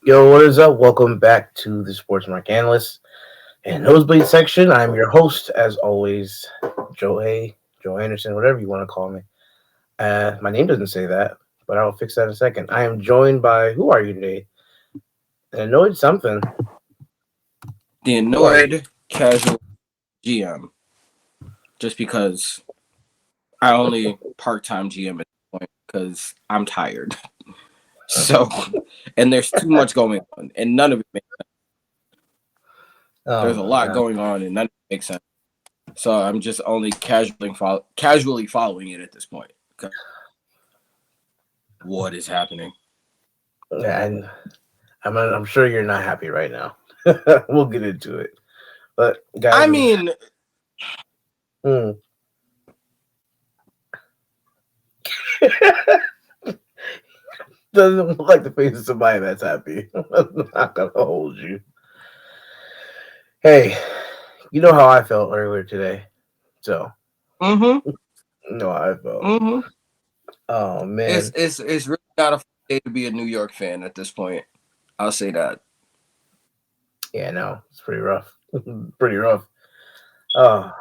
Yo, what is up? Welcome back to the Sports Mark Analyst and Nosebleed Section. I'm your host, as always, Joe Anderson, whatever you want to call me. My name doesn't say that, but I'll fix that in a second. I am joined by, who are you today? An annoyed something. The Who are you? annoyed casual GM, just because I only part-time GM at this point because I'm tired. So, and there's too much going on, and none of it makes sense. Oh There's a my lot god. going on, and none of it makes sense. So I'm just only casually following it at this point. What is happening? And I'm sure you're not happy right now. We'll get into it. But guys, I mean, hmm. Doesn't look like the face of somebody that's happy. I'm not gonna hold you. Hey, you know how I felt earlier today. So, mm-hmm, you know how I felt. mm-hmm. Oh It's man. it's it's really not a fun day to be a New York fan at this point. I'll say that. Yeah, no, it's pretty rough. Pretty rough. Oh,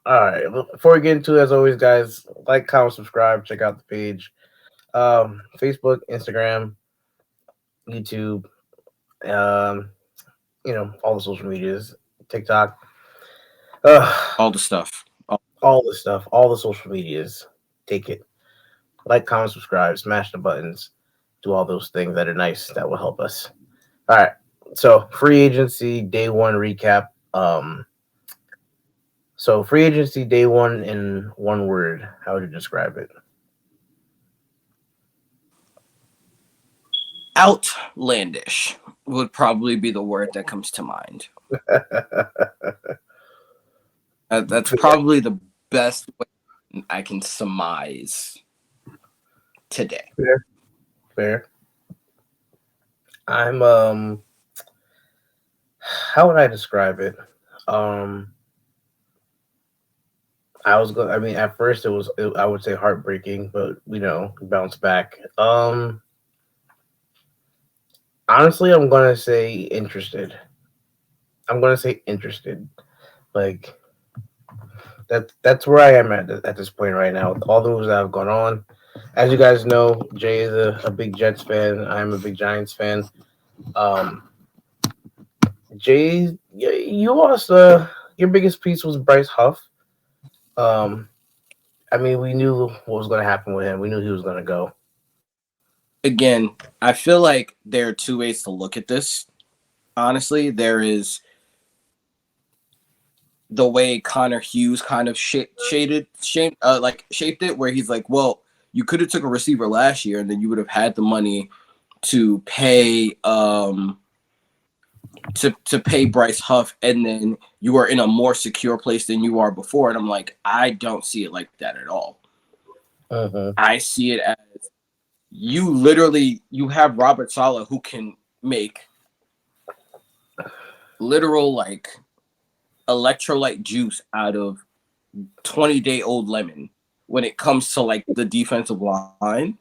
all right. Well, before we get into it, as always, guys, like, comment, subscribe, check out the page. Facebook, Instagram, YouTube, um, all the social medias, TikTok, uh, All the stuff. all the stuff, all the social medias. Take it. Like, comment, subscribe, smash the buttons, do all those things that are nice that will help us. All right. So free agency day one recap. So free agency day one in one word. How would you describe it? Outlandish would probably be the word that comes to mind. That's Fair, probably the best way I can surmise today. fair, fair. I'm how would I describe it? Um I was going I mean at first I would say heartbreaking, but bounce back. Honestly, I'm going to say interested. I'm going to say interested. Like that's where I am at this point right now. With all the moves that have gone on, as you guys know, Jay is a big Jets fan. I'm a big Giants fan. Um, Jay, you lost. Your biggest piece was Bryce Huff. Um, I mean, we knew what was going to happen with him. We knew he was going to go. Again, I feel like there are two ways to look at this. Honestly, there is the way Connor Hughes kind of shaped it, where he's like, well, you could have took a receiver last year, and then you would have had the money to pay to pay Bryce Huff, and then you are in a more secure place than you are before. And I'm like, I don't see it like that at all. Uh-huh. I see it as you have Robert Saleh who can make literal like electrolyte juice out of 20-day-old lemon when it comes to like the defensive line.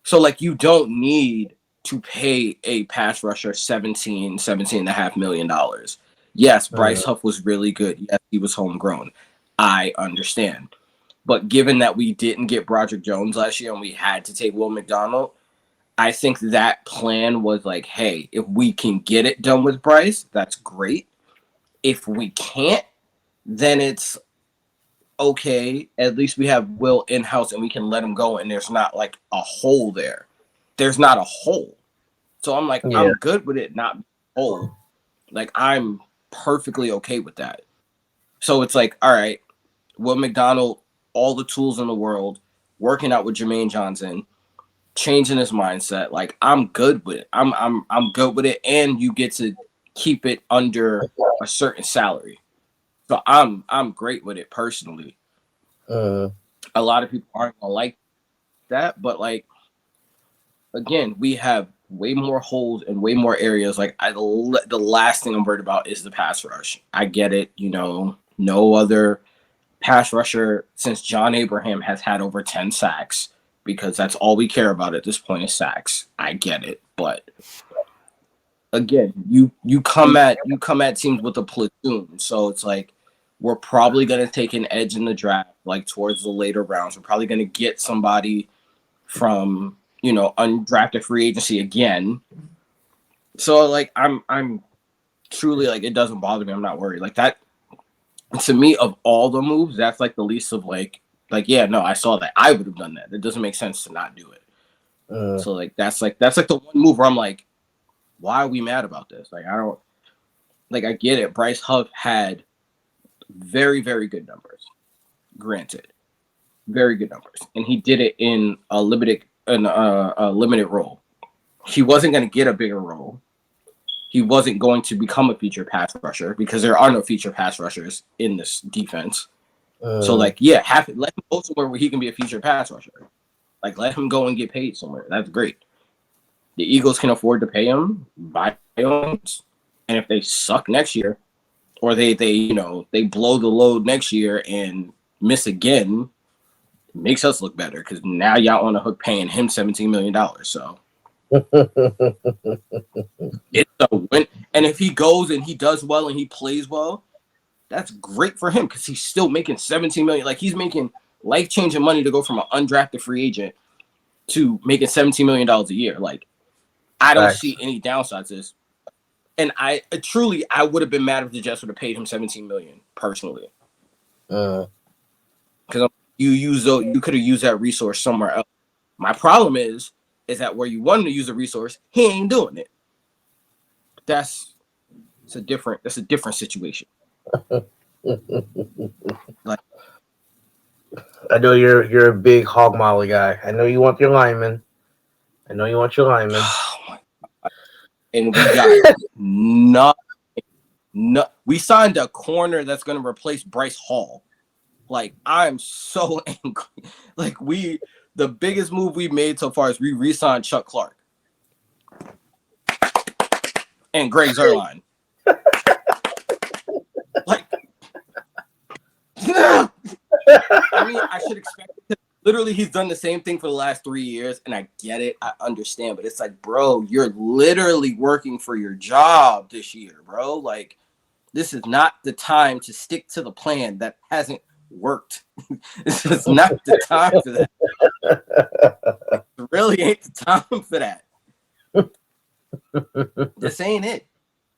So like you don't need to pay a pass rusher 17.5 million. Yes, Uh-huh. Bryce Huff was really good. Yes, he was homegrown. I understand. But given that we didn't get Broderick Jones last year and we had to take Will McDonald, I think that plan was like, hey, if we can get it done with Bryce, that's great. If we can't, then it's okay. At least we have Will in house and we can let him go, and there's not like a hole there. There's not a hole. So I'm like, Yeah. I'm good with it not being a hole. Like I'm perfectly okay with that. So it's like, all right, Will McDonald, all the tools in the world, working out with Jermaine Johnson, changing his mindset. Like I'm good with it. I'm good with it, and you get to keep it under a certain salary. So I'm great with it personally. Uh-huh. A lot of people aren't gonna like that, but like again, we have way more holes and way more areas. Like the last thing I'm worried about is the pass rush. I get it, no other pass rusher since John Abraham has had over 10 sacks because that's all we care about at this point is sacks. I get it, but again, you come at teams with a platoon, so it's like we're probably gonna take an edge in the draft, like towards the later rounds. We're probably gonna get somebody from undrafted free agency again. So like I'm truly like it doesn't bother me. I'm not worried like that. To me, of all the moves, that's like the least of like yeah, no, I saw that. I would have done that. It doesn't make sense to not do it. So like that's like the one move where I'm like, why are we mad about this? Like I don't like I get it. Bryce Huff had very, very good numbers. Granted. Very good numbers. And he did it in a limited role. He wasn't gonna get a bigger role. He wasn't going to become a feature pass rusher because there are no feature pass rushers in this defense. So like, yeah, let him go somewhere where he can be a feature pass rusher. Like, let him go and get paid somewhere. That's great. The Eagles can afford to pay him by owns, and if they suck next year, or they blow the load next year and miss again, it makes us look better because now y'all on the hook paying him $17 million. So it's a win. And if he goes and he does well and he plays well, that's great for him because he's still making $17 million. Like he's making life-changing money to go from an undrafted free agent to making $17 million a year. Like I don't see any downsides to this. And I would have been mad if the Jets would have paid him $17 million personally. Because you could have used that resource somewhere else. My problem is that where you wanted to use a resource, he ain't doing it. That's a different situation. Like, I know you're a big hog molly guy. I know you want your lineman. And we got we signed a corner that's going to replace Bryce Hall. Like, I'm so angry. Like, the biggest move we made so far is we re-signed Chuck Clark and Greg Zuerlein. Like, I mean, I should expect it. Literally, he's done the same thing for the last 3 years, and I get it. I understand, but it's like, bro, you're literally working for your job this year, bro. Like, this is not the time to stick to the plan that hasn't worked. This is not the time for that. It really ain't the time for that. This ain't it.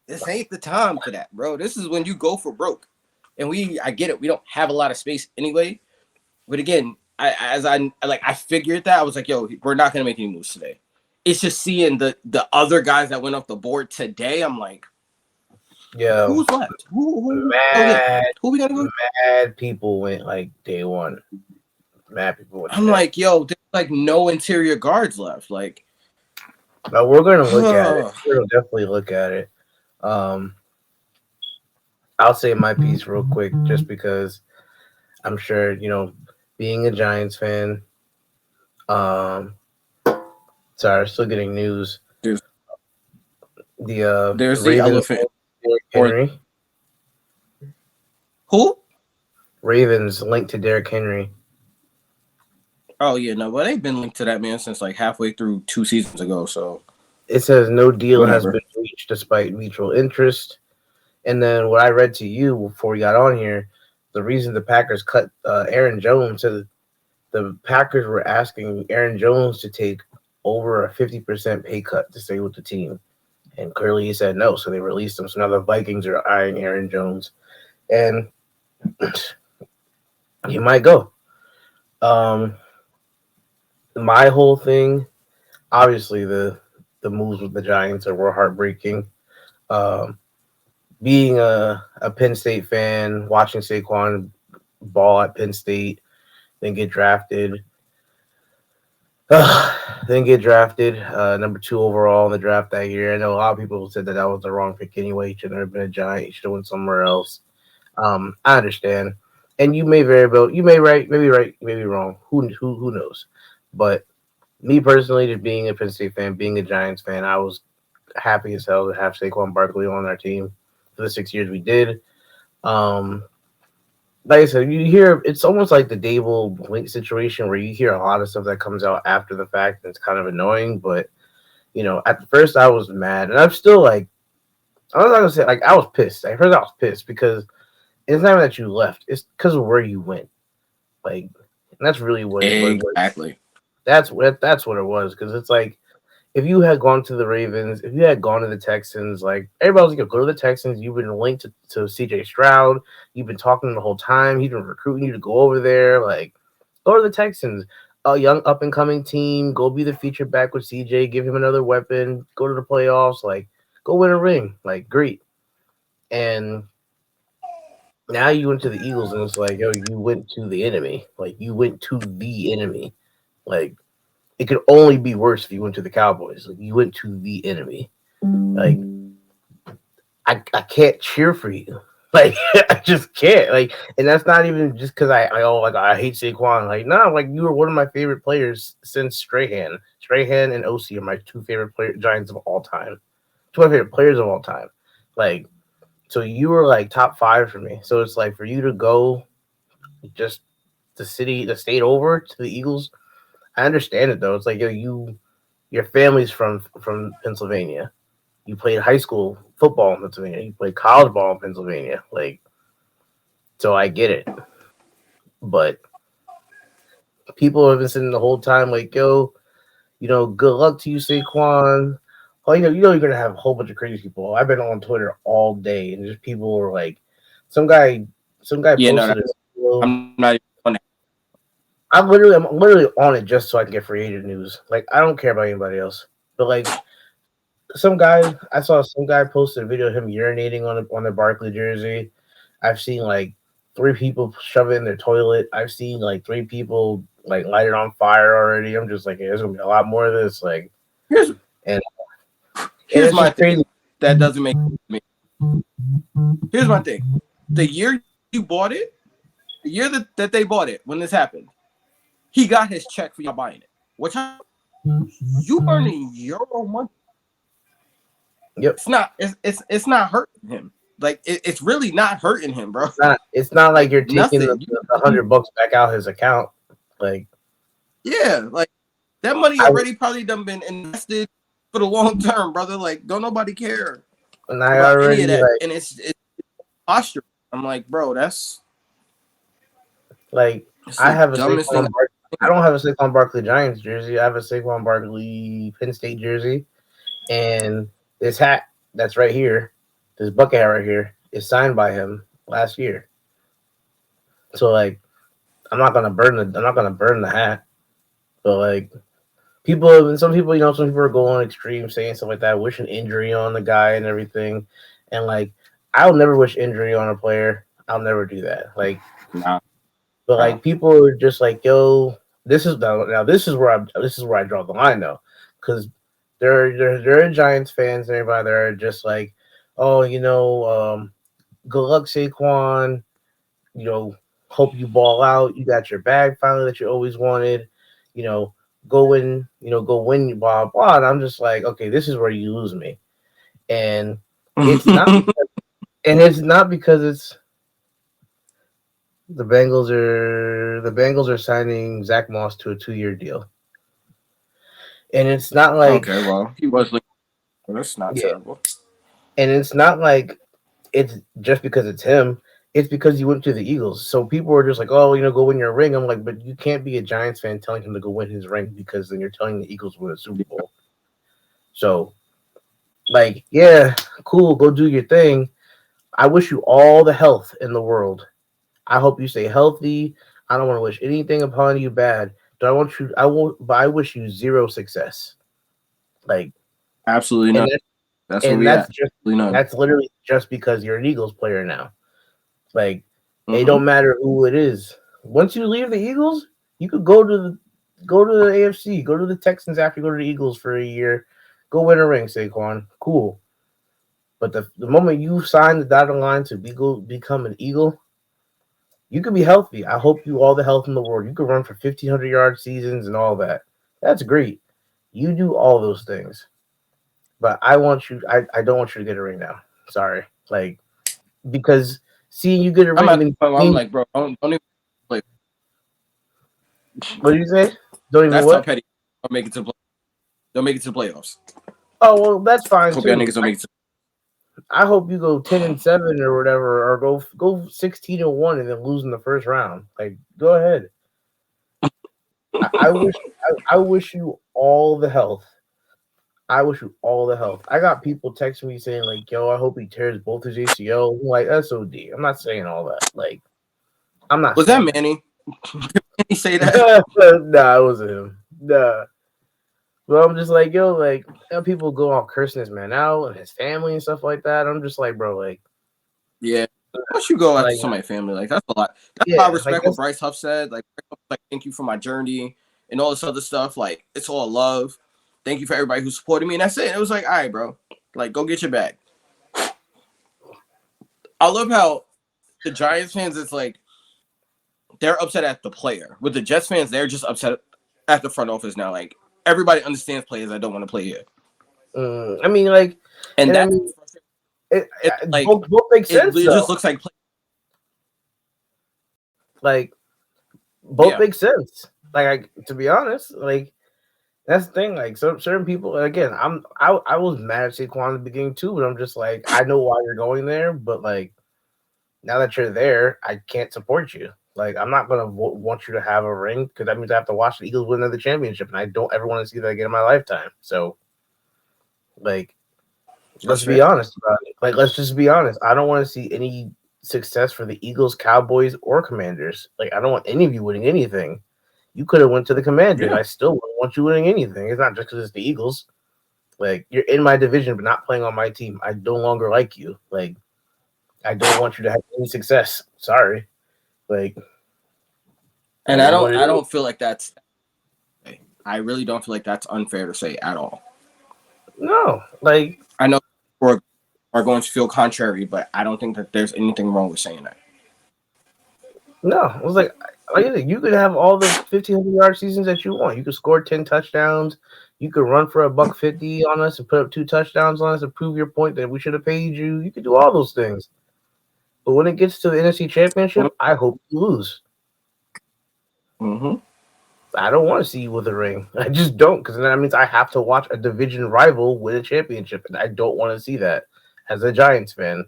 This ain't the time for that, bro. This is when you go for broke. And I get it. We don't have a lot of space anyway. But again, I figured that. I was like, yo, we're not going to make any moves today. It's just seeing the other guys that went off the board today. I'm like, yeah, who's left? Who we got to go? Mad people went like day one. Mad people went. I'm like, yo, there's like no interior guards left. Like, no, we're going to look at it. We'll definitely look at it. I'll say my piece real quick just because I'm sure, being a Giants fan, sorry, still getting news. There's the elephant. Henry. Who? Ravens linked to Derrick Henry. Oh yeah, no, but they've been linked to that man since like halfway through 2 seasons ago. So it says no deal has been reached despite mutual interest. And then what I read to you before we got on here, the reason the Packers cut Aaron Jones, so the Packers were asking Aaron Jones to take over a 50% pay cut to stay with the team. And clearly he said no, so they released him. So now the Vikings are eyeing Aaron Jones. And he might go. My whole thing, obviously the moves with the Giants were heartbreaking. Being a Penn State fan, watching Saquon ball at Penn State, then get drafted. Number 2 overall in the draft that year. I know a lot of people said that was the wrong pick anyway. He should have been a Giant. He should have went somewhere else. I understand. And you may maybe right, maybe wrong. Who knows? But me personally, just being a Penn State fan, being a Giants fan, I was happy as hell to have Saquon Barkley on our team for the 6 years we did. Like I said, you hear it's almost like the Dable Blink situation where you hear a lot of stuff that comes out after the fact, and it's kind of annoying. But at the first I was mad, and I'm still like I was not gonna say like I was pissed. At first, I was pissed because it's not even that you left; it's because of where you went. Like, and that's really what Exactly. that's what it was. Because it's like if you had gone to the Ravens, if you had gone to the Texans, like everybody was like, go to the Texans. You've been linked to CJ Stroud. You've been talking the whole time. He's been recruiting you to go over there. Like, go to the Texans, a young up and coming team. Go be the feature back with CJ. Give him another weapon. Go to the playoffs. Like, go win a ring. Like, great. And now you went to the Eagles, and it's like, yo, you went to the enemy. Like, you went to the enemy. Like, it could only be worse if you went to the Cowboys. Like, you went to the enemy. Like, I can't cheer for you. Like, I just can't. Like, and that's not even just because I hate Saquon. Like, no, like you were one of my favorite players since Strahan. Strahan and OC are my two favorite Giants of all time. Two of my favorite players of all time. Like, so you were like top five for me. So it's like for you to go just the state over to the Eagles. I understand it though. It's like yo, your family's from Pennsylvania. You played high school football in Pennsylvania. You played college ball in Pennsylvania. Like, so I get it. But people have been sitting the whole time like, yo, good luck to you, Saquon. Oh, you're gonna have a whole bunch of crazy people. I've been on Twitter all day, and just people were like, some guy, some guy Yeah, no, posted a video. I'm not even on that. I'm literally on it just so I can get free agent news. Like, I don't care about anybody else. But like, I saw some guy posted a video of him urinating on the Barkley jersey. I've seen like three people shove it in their toilet. I've seen like three people like light it on fire already. I'm just like, hey, there's gonna be a lot more of this. Like, Here's and and here's it's my just thing crazy. that doesn't make sense to me. Here's my thing. The year you bought it, the year that they bought it, when this happened, he got his check for y'all buying it. Which you earning your own money. Yep. It's not hurting him. Like it's really not hurting him, bro. It's not like Like you're taking nothing. the $100 back out his account. Like, Yeah, like that money I already probably done been invested for the long term, brother. Like don't nobody care and I about any already of that. like And it's posture. I'm like, bro, that's like it's I the have a dumbest thing Saquon I've Barkley. I seen. don't have a Saquon Barkley Giants jersey. I have a Saquon Barkley Penn State jersey, and this hat that's right here, this bucket hat right here, is signed by him last year. So like, I'm not gonna burn the hat. But like, some people are going extreme, saying stuff like that, wishing injury on the guy and everything, and like, I'll never wish injury on a player. I'll never do that. Like, Nah, but nah. like, people are just like, yo, this is where I draw the line though, because there are Giants fans and everybody that are just like, oh, good luck Saquon, you know, hope you ball out. You got your bag finally that you always wanted. You know, go win, blah blah. And I'm just like, okay, this is where you lose me. And it's not, it's not because it's the Bengals are signing Zach Moss to a 2-year deal, and it's not like Okay, well, he was looking. That's not yeah, terrible. and it's not like it's just because it's him. It's because he went to the Eagles. So people are just like, oh, go win your ring. I'm like, but you can't be a Giants fan telling him to go win his ring because then you're telling the Eagles win a Super Bowl. So, like, yeah, cool, go do your thing. I wish you all the health in the world. I hope you stay healthy. I don't want to wish anything upon you bad. Do I want you? I won't. But I wish you zero success. Like, Absolutely and not. that, That's where and we at. Absolutely none. that's literally just because you're an Eagles player now. Like, it Mm-hmm. don't matter who it is. Once you leave the Eagles, you could go to the AFC, go to the Texans after you go to the Eagles for a year, go win a ring, Saquon. Cool. But the moment you sign the dotted line to become an Eagle, you could be healthy. I hope you all the health in the world. You could run for 1,500 yard seasons and all that. That's great. You do all those things. But I don't want you to get a ring now. Sorry. Like, because seeing you get a I'm ring at means the point where I'm like, bro, don't even play. what do you say? Don't even That's how what? petty. Don't make it to play. Don't make it to the playoffs. Oh well, that's fine Hope y'all too. niggas don't make it to. I hope you go 10-7 or whatever, or go 16-1 and then lose in the first round. Like, go ahead. I wish I wish you all the health. I wish you all the health. I got people texting me saying like, "Yo, I hope he tears both his ACL." I'm like, SOD. I'm not saying all that. Like, I'm not Was that saying Manny? Can you say that? that. Nah, it wasn't him. Nah. But I'm just like, yo, like, people go out cursing this man out and his family and stuff like that. I'm just like, bro, Yeah. Once you go after like, somebody's family, like that's a lot. That's why I yeah, like respect what that's Bryce Huff said. Like, thank you for my journey and all this other stuff. Like, it's all love. Thank you for everybody who supported me. And that's it. And it was like, all right, bro. Like, go get your bag. I love how the Giants fans, it's like they're upset at the player. With the Jets fans, they're just upset at the front office now. Like, everybody understands players that don't want to play here. I mean, like, And and I that's mean, it, it's like both make sense it though. just looks like Like, both yeah. make sense. Like, to be honest, like that's the thing. Like, some certain people, again, I was mad at Saquon in the beginning too, but I'm just like, I know why you're going there, but like, now that you're there, I can't support you. Like, I'm not gonna want you to have a ring because that means I have to watch the Eagles win another championship, and I don't ever want to see that again in my lifetime. So, like, let's That's be fair. honest about it. Like, let's just be honest. I don't want to see any success for the Eagles, Cowboys, or Commanders. Like, I don't want any of you winning anything. You could have went to the Commanders. Yeah. I still wouldn't want you winning anything. It's not just because it's the Eagles. Like, you're in my division, but not playing on my team. I no longer like you. Like, I don't want you to have any success. Sorry. Like, And that is what it I is. don't feel like that's I really don't feel like that's unfair to say at all. No, like, I know people are going to feel contrary, but I don't think that there's anything wrong with saying that. no. It was like I said, you could have all the 1,500-yard seasons that you want. You could score 10 touchdowns. You could run for $150 on us and put up 2 touchdowns on us and prove your point that we should have paid you. You could do all those things. But when it gets to the NFC Championship, I hope you lose. Mm-hmm. I don't want to see you with a ring. I just don't, because that means I have to watch a division rival win a championship, and I don't want to see that as a Giants fan.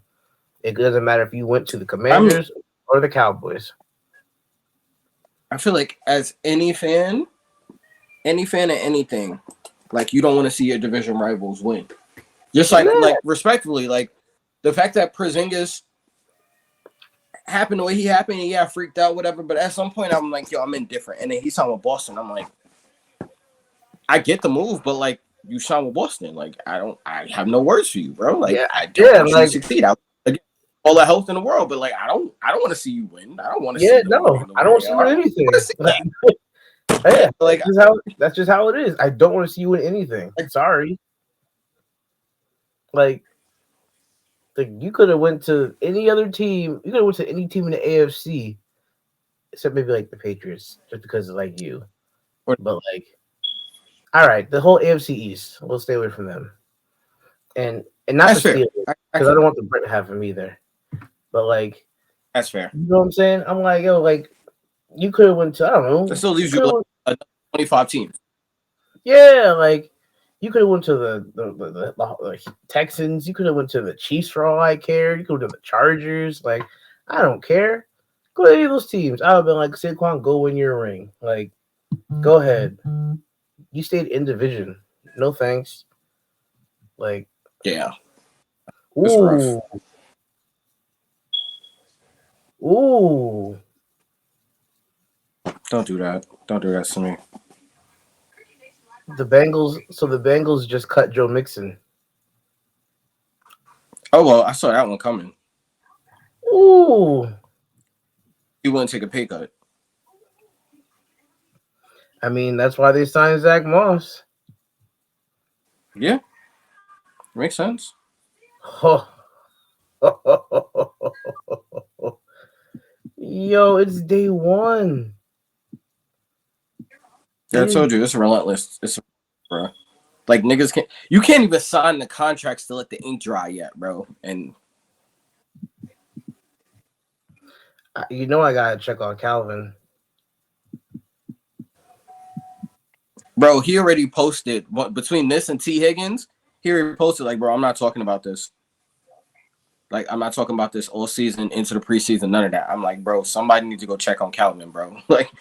It doesn't matter if you went to the Commanders or the Cowboys. I feel like as any fan of anything, like you don't want to see your division rivals win. Just Yeah, like respectfully, like the fact that Porzingis happened the way he happened, and yeah, I freaked out, whatever. But at some point, I'm like, yo, I'm indifferent. And then he signed with Boston. I'm like, I get the move, but like you signed with Boston, like I have no words for you, bro. Like yeah, I don't yeah. want you to Like, succeed. Again, all the health in the world, but like I don't want to see you win. I don't want to see yeah, the winning no, in the I don't winning. see I you in don't want to anything. see Like, that. yeah, Like that's just how it is. I don't want to see you in anything. Sorry. Like, you could have went to any other team. You could have went to any team in the AFC except maybe like the Patriots, just because it's like you. But like, all right, the whole AFC East, we'll stay away from them, and not the that's fair. Steelers I because I can. don't want the Brit to have them either. But like, That's fair. you know what I'm saying? I'm like, yo, like, you could have went to, I don't That know, still you leaves you could have like a 25 teams. yeah, like, you could have went to the Texans. You could have went to the Chiefs for all I care. You could have to the Chargers. Like, I don't care. Go to any of those teams. I would have been like, Saquon, go win your ring. Like, go ahead. You stayed in division. No thanks. Like, Yeah, it's rough. ooh, ooh. Don't do that. Don't do that to me. The Bengals. So the Bengals just cut Joe Mixon. Oh well, I saw that one coming. Ooh. He wouldn't take a pay cut. I mean, that's why they signed Zach Moss. Yeah, makes sense. Yo, it's day one. Yeah, I told you it's relentless. It's bro. Like niggas can't. You can't even sign the contracts to let the ink dry yet, bro. And You know I gotta check on Calvin. bro, he already posted between this and T Higgins. He already posted like, bro, I'm not talking about this. Like, I'm not talking about this all season into the preseason, none of that. I'm like, bro, somebody needs to go check on Calvin, bro. Like,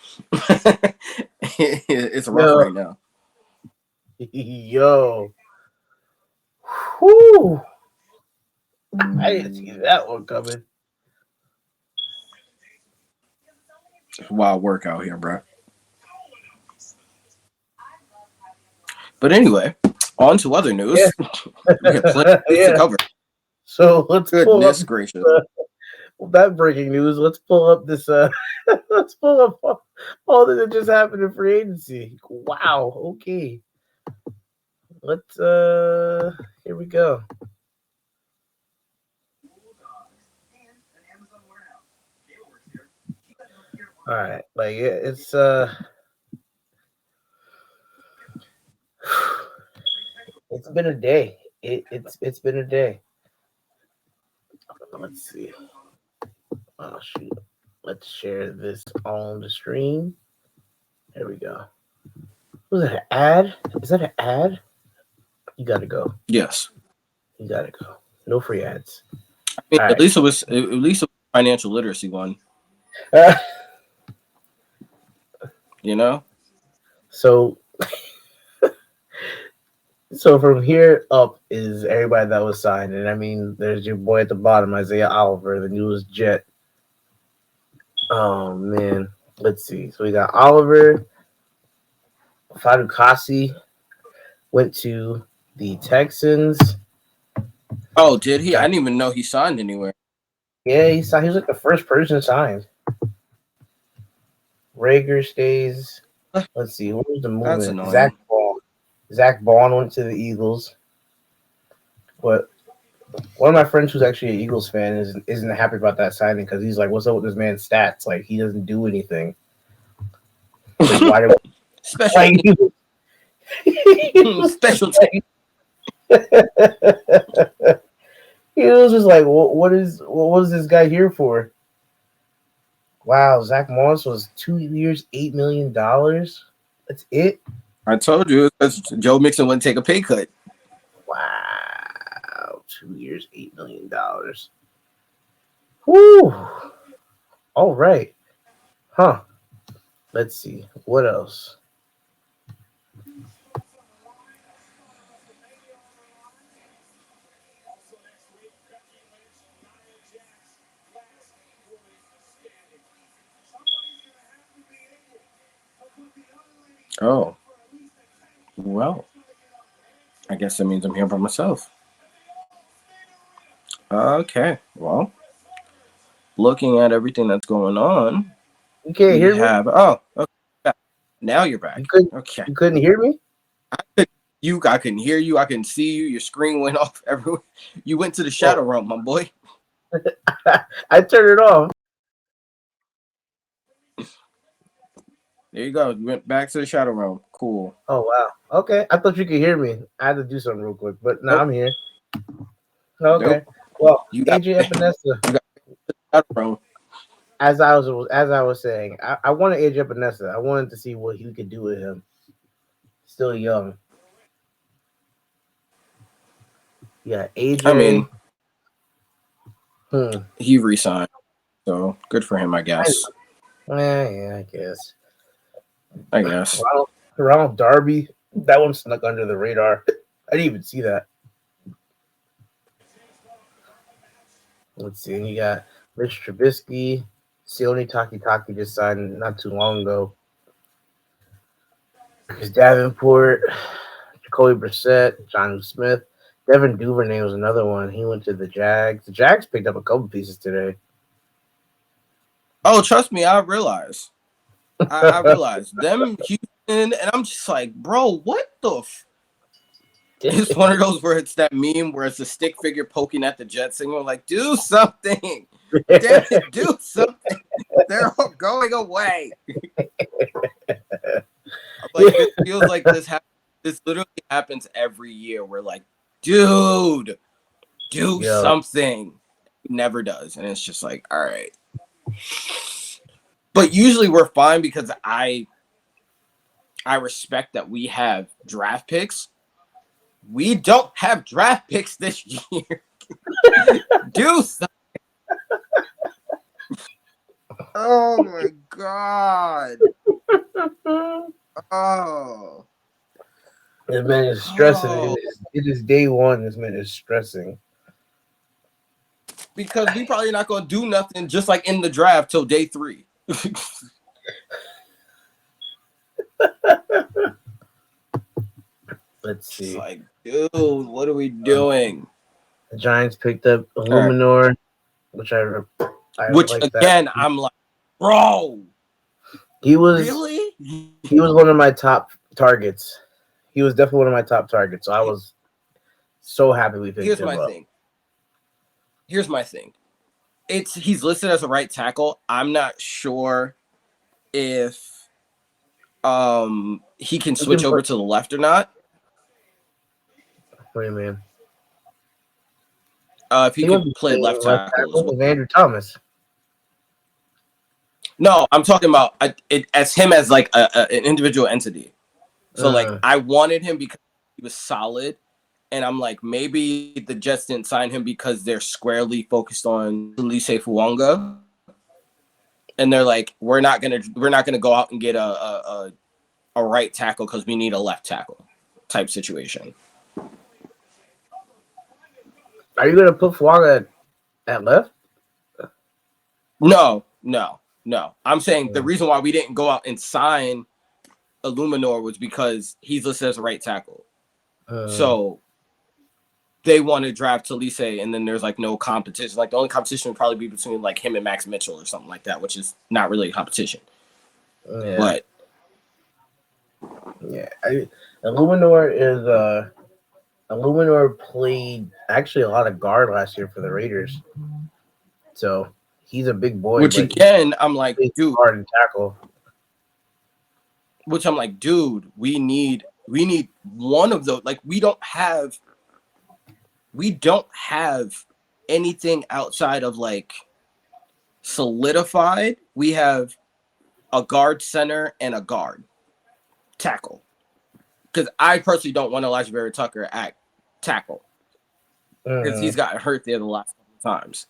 it's rough Yo, right now. yo, whoo! I didn't see that one coming. It's a wild work out here, bro. But anyway, on to other Yeah, news. We have plenty of news to yeah. cover. So let's pull up Goodness gracious. that breaking news. Let's pull up this. Let's pull up all that just happened in free agency. Wow. Okay. Let's. Here we go. All right. Like it's. It's been a day. It's been a day. Let's see. Oh shoot. Let's share this on the stream. There we go. Was that an ad? Is that an ad? You gotta go. Yes. You gotta go. No free ads. I mean, All at right. least it was financial literacy one, Uh, you know? so so from here up is everybody that was signed, and I mean, there's your boy at the bottom, Isaiah Oliver, the newest Jet. Oh man, let's see. So we got Oliver, Fadukasi went to the Texans. Oh, did he? I Got didn't even know he signed anywhere. yeah, he signed. He was like the first person signed. Rager stays. Let's see, what was the That's movement? annoying. Zach Bond went to the Eagles, but one of my friends who's actually an Eagles fan isn't happy about that signing because he's like, "What's up with this man's stats? Like he doesn't do anything. Like why do Special why team. Special team. he was just like, what was this guy here for? Wow, Zach Moss was 2 years, $8 million. That's it. I told you, because Joe Mixon wouldn't take a pay cut. Wow, 2 years, $8 million. Whoo. All right. Huh. Let's see. What else? Oh, well, I guess that means I'm here by myself. Okay, well, looking at everything that's going on, You can't we hear me? have. Oh, okay. Now you're You back. couldn't Okay. you couldn't hear me? I couldn't hear you. I couldn't see you. Your screen went off everywhere. You went to the shadow Oh, realm, my boy. I turned it off. There you go. You went back to the shadow realm. Cool. Oh wow. Okay. I thought you could hear me. I had to do something real quick, but now Nope. I'm here. Okay. Nope. Well, You got AJ Epinesa, you got shadow realm. as I was saying, I wanted AJ Epinesa. I wanted to see what he could do with him. Still young. Yeah, I mean, AJ. Hmm. he resigned, so good for him, I guess. Yeah, I guess. I guess. Ronald Darby. That one snuck under the radar. I didn't even see that. Let's see. You got Rich Trubisky. Sione Takitaki just signed not too long ago. Marcus Davenport, Jacoby Brissett, John Smith. Devin Duvernay was another one. He went to the Jags. The Jags picked up a couple pieces today. Oh, trust me, I realize. I realize them Houston, and I'm just like, bro, what the? It's one of those where it's that meme where it's a stick figure poking at the Jets, and we're like, do something, damn it, do something. They're all going away. Like it feels like this literally happens every year. We're like, dude, do Yo, something. It never does, and it's just like, all right. But usually we're fine because I respect that we have draft picks. We don't have draft picks this year. Do something. Oh my god. Oh. This man is stressing. Oh. It is day one. This man is stressing. Because we probably not gonna do nothing just like in the draft till day 3. Let's It's see. like, dude, what are we doing? The Giants picked up All right. Illuminor, which I Which like that. again, I'm like, bro, He was really? he was one of my top targets. He was definitely one of my top targets. So I was so happy we picked Here's him my up. thing. Here's my thing. He's listed as a right tackle. I'm not sure if he can He can switch play. over to the left or not. What do you mean? If he He won't could be play playing left left tackle as tackle well. with Andrew Thomas. No, I'm talking about it as him as like an individual entity. So like I wanted him because he was solid, and I'm like maybe the Jets didn't sign him because they're squarely focused on Elise Fuanga, and they're like we're not gonna go out and get a right tackle because we need a left tackle type situation. Are you gonna put Fuaga at left? No. I'm saying the reason why we didn't go out and sign Illuminor was because he's listed as a right tackle. So they want to draft Talise, and then there's like no competition. Like the only competition would probably be between like him and Max Mitchell or something like that, which is not really a competition. Yeah. But Yeah. Illuminor played actually a lot of guard last year for the Raiders. So he's a big boy, which but again, I'm like, he's dude. guard and tackle. Which I'm like, dude, we need one of those. Like we don't have anything outside of like solidified. We have a guard center and a guard tackle. Because I personally don't want Elijah Vera Tucker at tackle because he's gotten hurt there the last couple of times.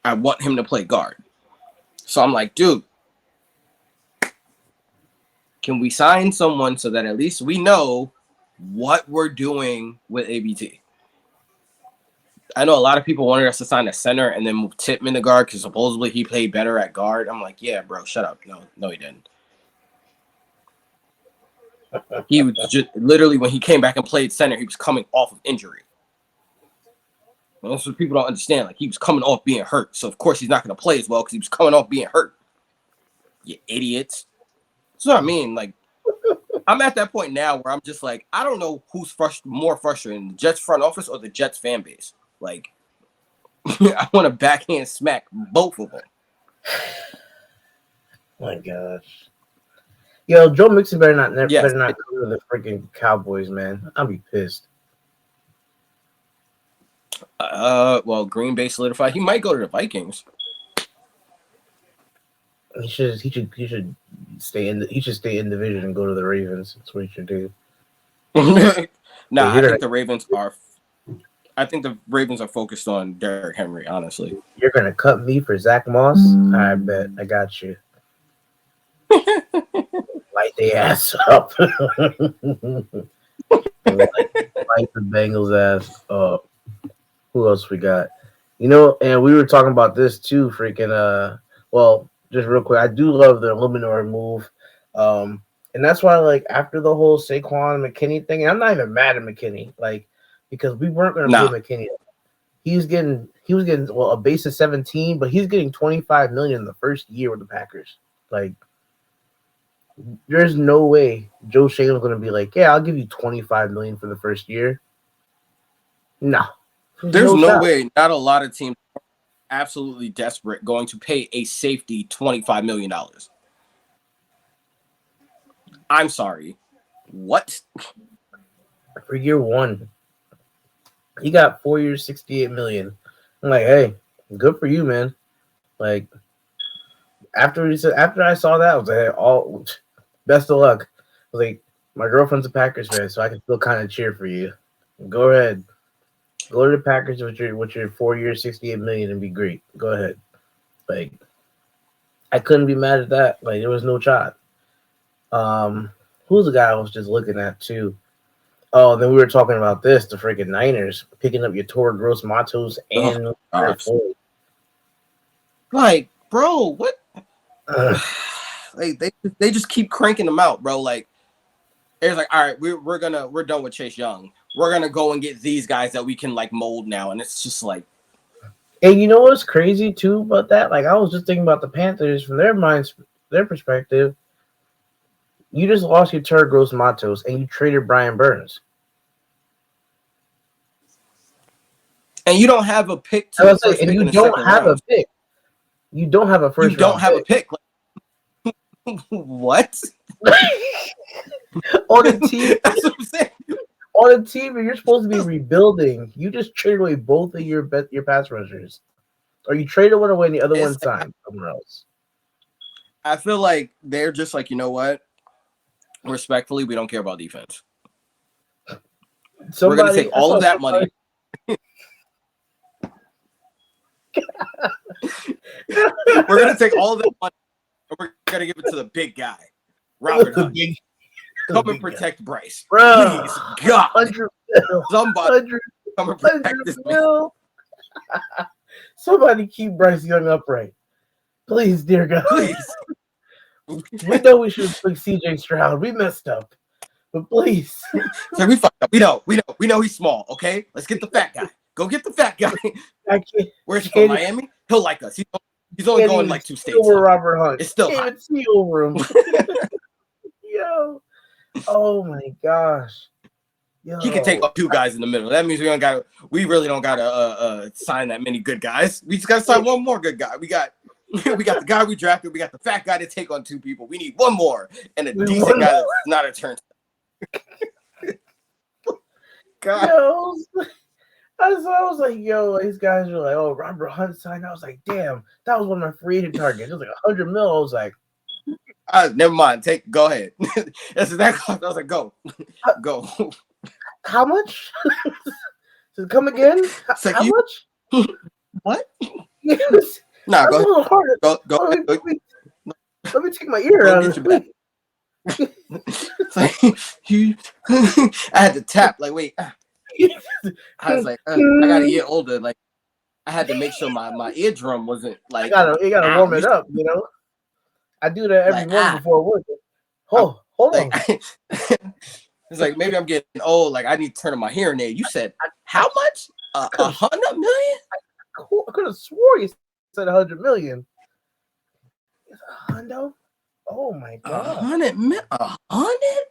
I want him to play guard. So I'm like, dude, can we sign someone so that at least we know what we're doing with ABT? I know a lot of people wanted us to sign a center and then move Tippmann to guard because supposedly he played better at guard. I'm like, yeah, bro, shut up. No, he didn't. He was just literally when he came back and played center, he was coming off of injury. And that's what people don't understand. Like he was coming off being hurt, so of course he's not going to play as well because he was coming off being hurt. You idiots. That's what I mean. Like I'm at that point now where I'm just like, I don't know who's more frustrating, the Jets front office or the Jets fan base. Like I want to backhand smack both of them. My gosh. Yo, Joe Mixon better not come Yes. to the freaking Cowboys, man. I'll be pissed. Well, Green Bay solidified. He might go to the Vikings. He should stay in division and go to the Ravens. That's what he should do. Nah, I think the Ravens are. I think the Ravens are focused on Derrick Henry. Honestly, you're gonna cut me for Zach Moss. I bet I got you. Light the ass up. Light the Bengals ass up. Who else we got? You know, and we were talking about this too. Freaking well, just real quick, I do love the Illuminor move. And that's why, like, after the whole Saquon McKinney thing, and I'm not even mad at McKinney, like, because we weren't going to pay McKinney. He was getting a base of 17, but he's getting 25 million in the first year with the Packers. Like, there's no way Joe Shane was going to be like, yeah, I'll give you 25 million for the first year. No, there's no way. Not a lot of teams are absolutely desperate going to pay a safety $25 million. I'm sorry. What? For year one, he got 4 years, 68 million. I'm like, hey, good for you, man. Like, after I saw that, I was like, hey, best of luck. I was like, my girlfriend's a Packers fan, so I can still kind of cheer for you. Go ahead. Go to the Packers with your 4 year, 68 million, and be great. Go ahead. Like I couldn't be mad at that. Like there was no shot. Who's the guy I was just looking at too? Oh, then we were talking about this, the freaking Niners picking up your Toro Gross Matos Oh, and gosh. Like, bro, what? Like they just keep cranking them out, bro. Like, it's like, all right, we're done with Chase Young. We're gonna go and get these guys that we can like mold now, and it's just like, And you know what's crazy too about that? Like I was just thinking about the Panthers from their perspective. You just lost your Toro Gross Matos and you traded Brian Burns. and you don't have a pick I to was saying, first and pick you in the don't second have a round. pick. You don't have a You first don't round have a pick. pick. Like, what? On a team, That's what I'm saying. on a team where you're supposed to be rebuilding, you just traded away both of your pass rushers, or you traded one away and the other It's one like, signed somewhere else. I feel like they're just like, you know what? Respectfully, we don't care about defense. We're gonna take I all saw of that somebody. money. We're gonna take all of that money and we're gonna give it to the big guy, Robert Hunt. Come and protect Bryce. Bro, Please, God. 100 mil, Somebody 100, come and protect this man. mil. Somebody keep Bryce Young upright, please, dear God. Please. We know we should have picked CJ Stroud. We messed up, but please. So we fucked up. We know he's small. Okay, let's get the fat guy. Go get the fat guy. I can't. Where's he from? Miami? He'll like us. He's only going like 2 states over Robert Hunt. It's still Can't hot. even see over him. Yo, oh my gosh. Yo. He can take 2 guys in the middle. That means we really don't gotta sign that many good guys. We just gotta sign one more good guy. We got the guy we drafted. We got the fat guy to take on 2 people. We need one more and a decent guy that's not a turn. God. Yo, I was like, yo, these guys were like, oh, Robert Hunt signed. I was like, damn, that was one of my free agent targets. It was like 100 mil. I was like, never mind. Go ahead. That's that. I was like, go. How much? So come again? Like how much? What? Yes. Nah, go. A little harder. Go. Let me take my ear out of it. Like, I had to tap. Like, wait. I was like, I gotta get older. Like, I had to make sure my eardrum wasn't like. You gotta warm it up. You know, I do that every morning before work. Hold on. It's like maybe I'm getting old. Like I need to turn on my hearing aid. You said how much? 100 million? I could have swore you said 100 million. Is it $100? Oh my god! 100 million? 100?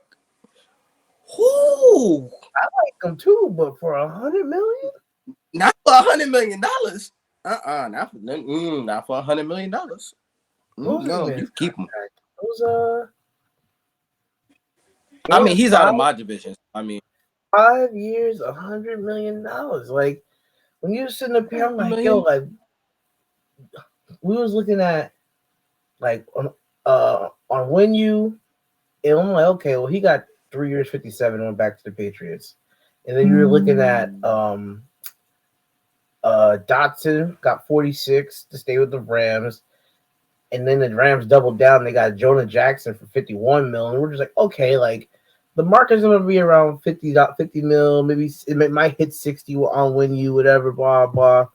Who? I like them too, but for 100 million? Not for $100 million. Not for $100 million. No, you keep him. I mean, he's out of my division. I mean, 5 years, $100 million. Like when you were sitting up here, I'm like, yo, like we was looking at like on Win You, and I'm like, okay, well, he got 3 years, 57, went back to the Patriots, and then you were looking at Dotson got 46 to stay with the Rams. And then the Rams doubled down. They got Jonah Jackson for 51 mil. And we're just like, okay, like the market's going to be around 50 mil. Maybe it might hit 60 on Win You, whatever, blah, blah.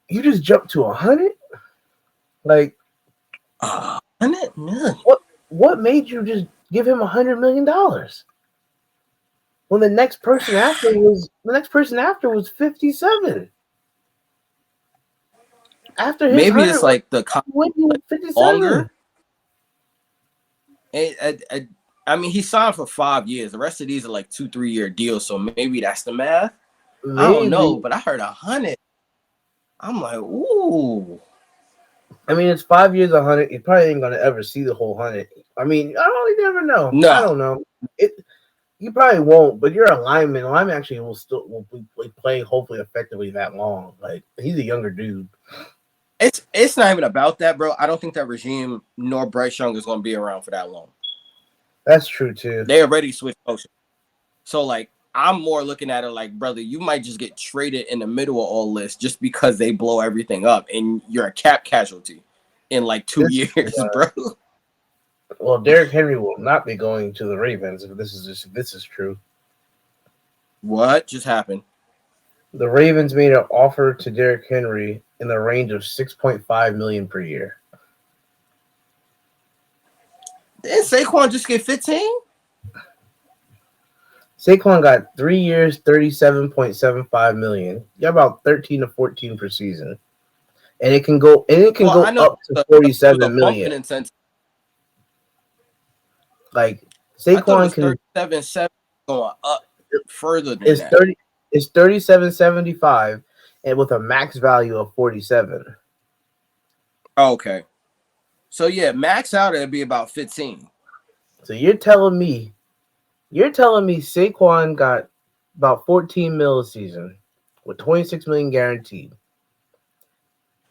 You just jumped to 100? Like, 100 million? What made you just give him $100 million? When the next person after was 57. After his maybe it's like the longer. I mean, he signed for 5 years. The rest of these are like 2-3 year deals, so maybe that's the math. Maybe. I don't know, but I heard 100. I'm like, ooh. I mean, it's 5 years, 100. You probably ain't gonna ever see the whole 100. I mean, you never know. No. I don't know. You probably won't, but you're a lineman. Lineman actually will play hopefully effectively that long. Like he's a younger dude. It's not even about that, bro. I don't think that regime nor Bryce Young is going to be around for that long. That's true too. They already switched coaches, so like I'm more looking at it like, brother, you might just get traded in the middle of all this just because they blow everything up and you're a cap casualty in like 2 This years, bro. well, Derrick Henry will not be going to the Ravens if this is true. What just happened? The Ravens made an offer to Derrick Henry in the range of 6.5 million per year. Didn't Saquon just get 15? Saquon got 3 years, 37.75 million. You got about 13 to 14 per season. And it can Well, I go know up to it was a 47 bump million. in incentive. Like I thought it Saquon was can 37.7 going up further than is that. 30 is 37.75 and with a max value of 47. Okay. So yeah, max out it'd be about 15. So you're telling me Saquon got about 14 mil a season with 26 million guaranteed.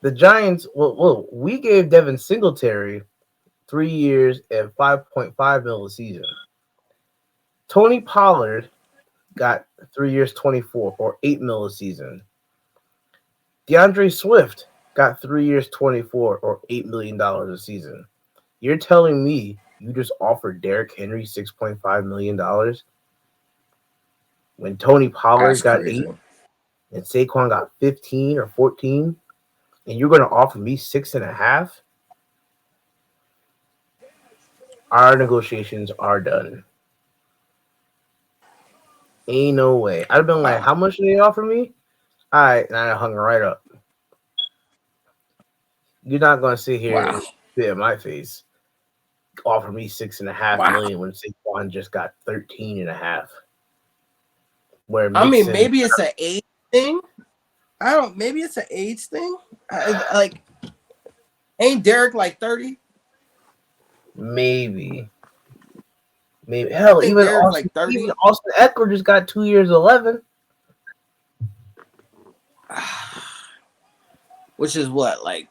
The Giants, we gave Devin Singletary 3 years and 5.5 mil a season. Tony Pollard got 3 years, 24 or 8 mil a season. DeAndre Swift got 3 years, 24 or $8 million a season. You're telling me you just offered Derrick Henry $6.5 million when Tony That's Pollard got crazy. 8 and Saquon got 15 or 14, and you're going to offer me 6.5? Our negotiations are done. Ain't no way. I'd have been like, Wow. how much did they offer me? All right, and I hung right up. You're not going to sit here Wow. and spit in my face. Offer me 6.5 Wow. million when Saquon just got 13.5. Where I mean, Mixon, maybe it's an age thing. I don't. Maybe it's an age thing. Like, ain't Derek like 30? maybe, I hell, think Derek like Even 30, Austin Eckler just got 2 years, 11. which is what, like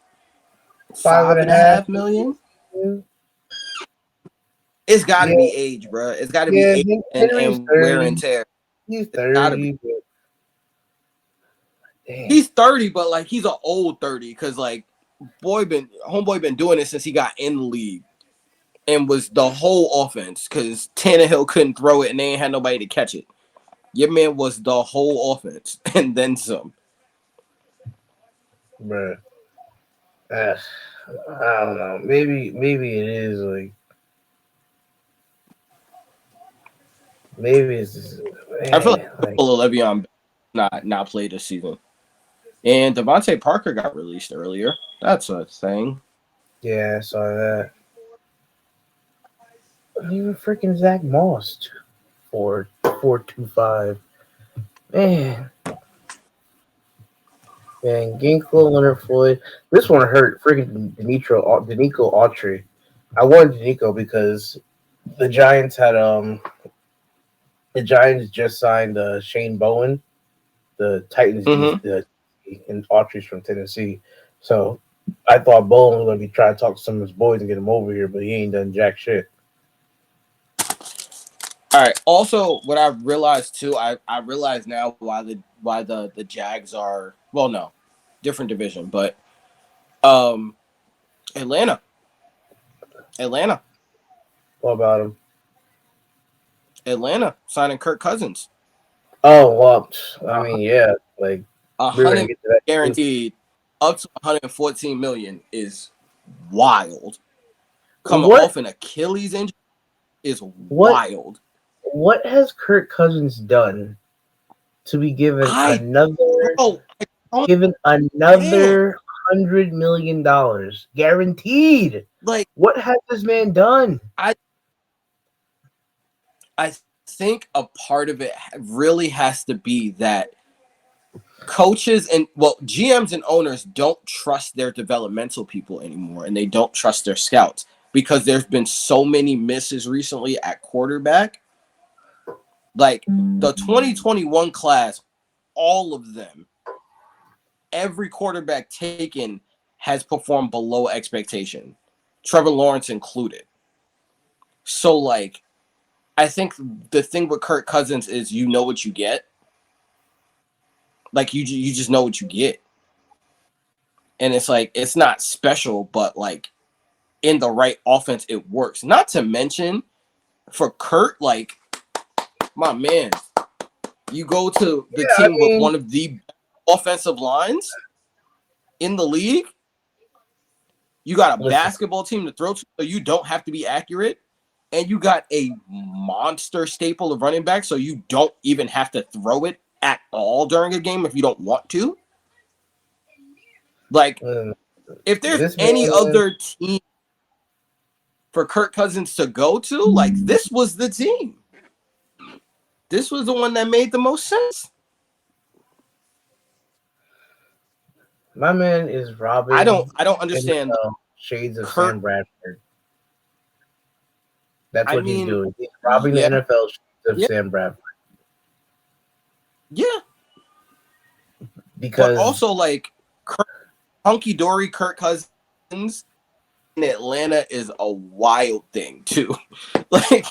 Five and five a and a half. half million. It's got to Yeah, be age, bro. It's got to be yeah. age Henry's and wear and 30. tear. He's It's got to be. 30. But damn, He's 30, but like he's an old 30 because like homeboy been doing it since he got in the league and was the whole offense because Tannehill couldn't throw it and they ain't had nobody to catch it. Your man was the whole offense and then some. bro. I don't know. Maybe it is like maybe it's just, I feel man, like like Le'Veon not play this season. And Devontae Parker got released earlier. That's a thing. yeah, I saw that. Even freaking Zach Moss, 4.25. Man, man, Ginkgo, Leonard Floyd. This one hurt. Freaking Denico Autry. I wanted Denico because the Giants had the Giants just signed Shane Bowen, the Titans Mm-hmm. and Autry's from Tennessee. So I thought Bowen was gonna be trying to talk to some of his boys and get him over here, but he ain't done jack shit. All right. Also, what I realized too, I realize now why the Jags are, well, no, different division, but um Atlanta, Atlanta, What about him? Atlanta signing Kirk Cousins, Oh well, I uh, mean, yeah, like a we were hundred gonna get to that too. guaranteed, up to 114 million is wild. Coming What off an Achilles injury is what wild. what has Kirk Cousins done to be I bro, I don't given understand. another $100 million guaranteed? Like What has this man done? I I think a part of it really has to be that coaches and well GMs and owners don't trust their developmental people anymore and they don't trust their scouts because there's been so many misses recently at quarterback. Like the 2021 class, all of them, every quarterback taken has performed below expectation, Trevor Lawrence included. So like I think the thing with Kirk Cousins is you know what you get. Like you just know what you get, and it's like it's not special, but like in the right offense, it works. Not to mention for Kurt, like my man, you go to the Yeah, I team with mean, one of the offensive lines in the league. You got a listen, basketball team to throw to, so you don't have to be accurate. And you got a monster staple of running back, so you don't even have to throw it at all during a game if you don't want to. Like, uh, if there's this any man, other team for Kirk Cousins to go to, like, this was the team. This was the one that made the most sense. my man is I don't robbing I don't understand shades of Kirk. Sam Bradford. That's I what he's mean, doing. He's robbing the yeah, NFL shades of yeah, Sam Bradford yeah. But because also like hunky dory Kirk Cousins in Atlanta is a wild thing too. Like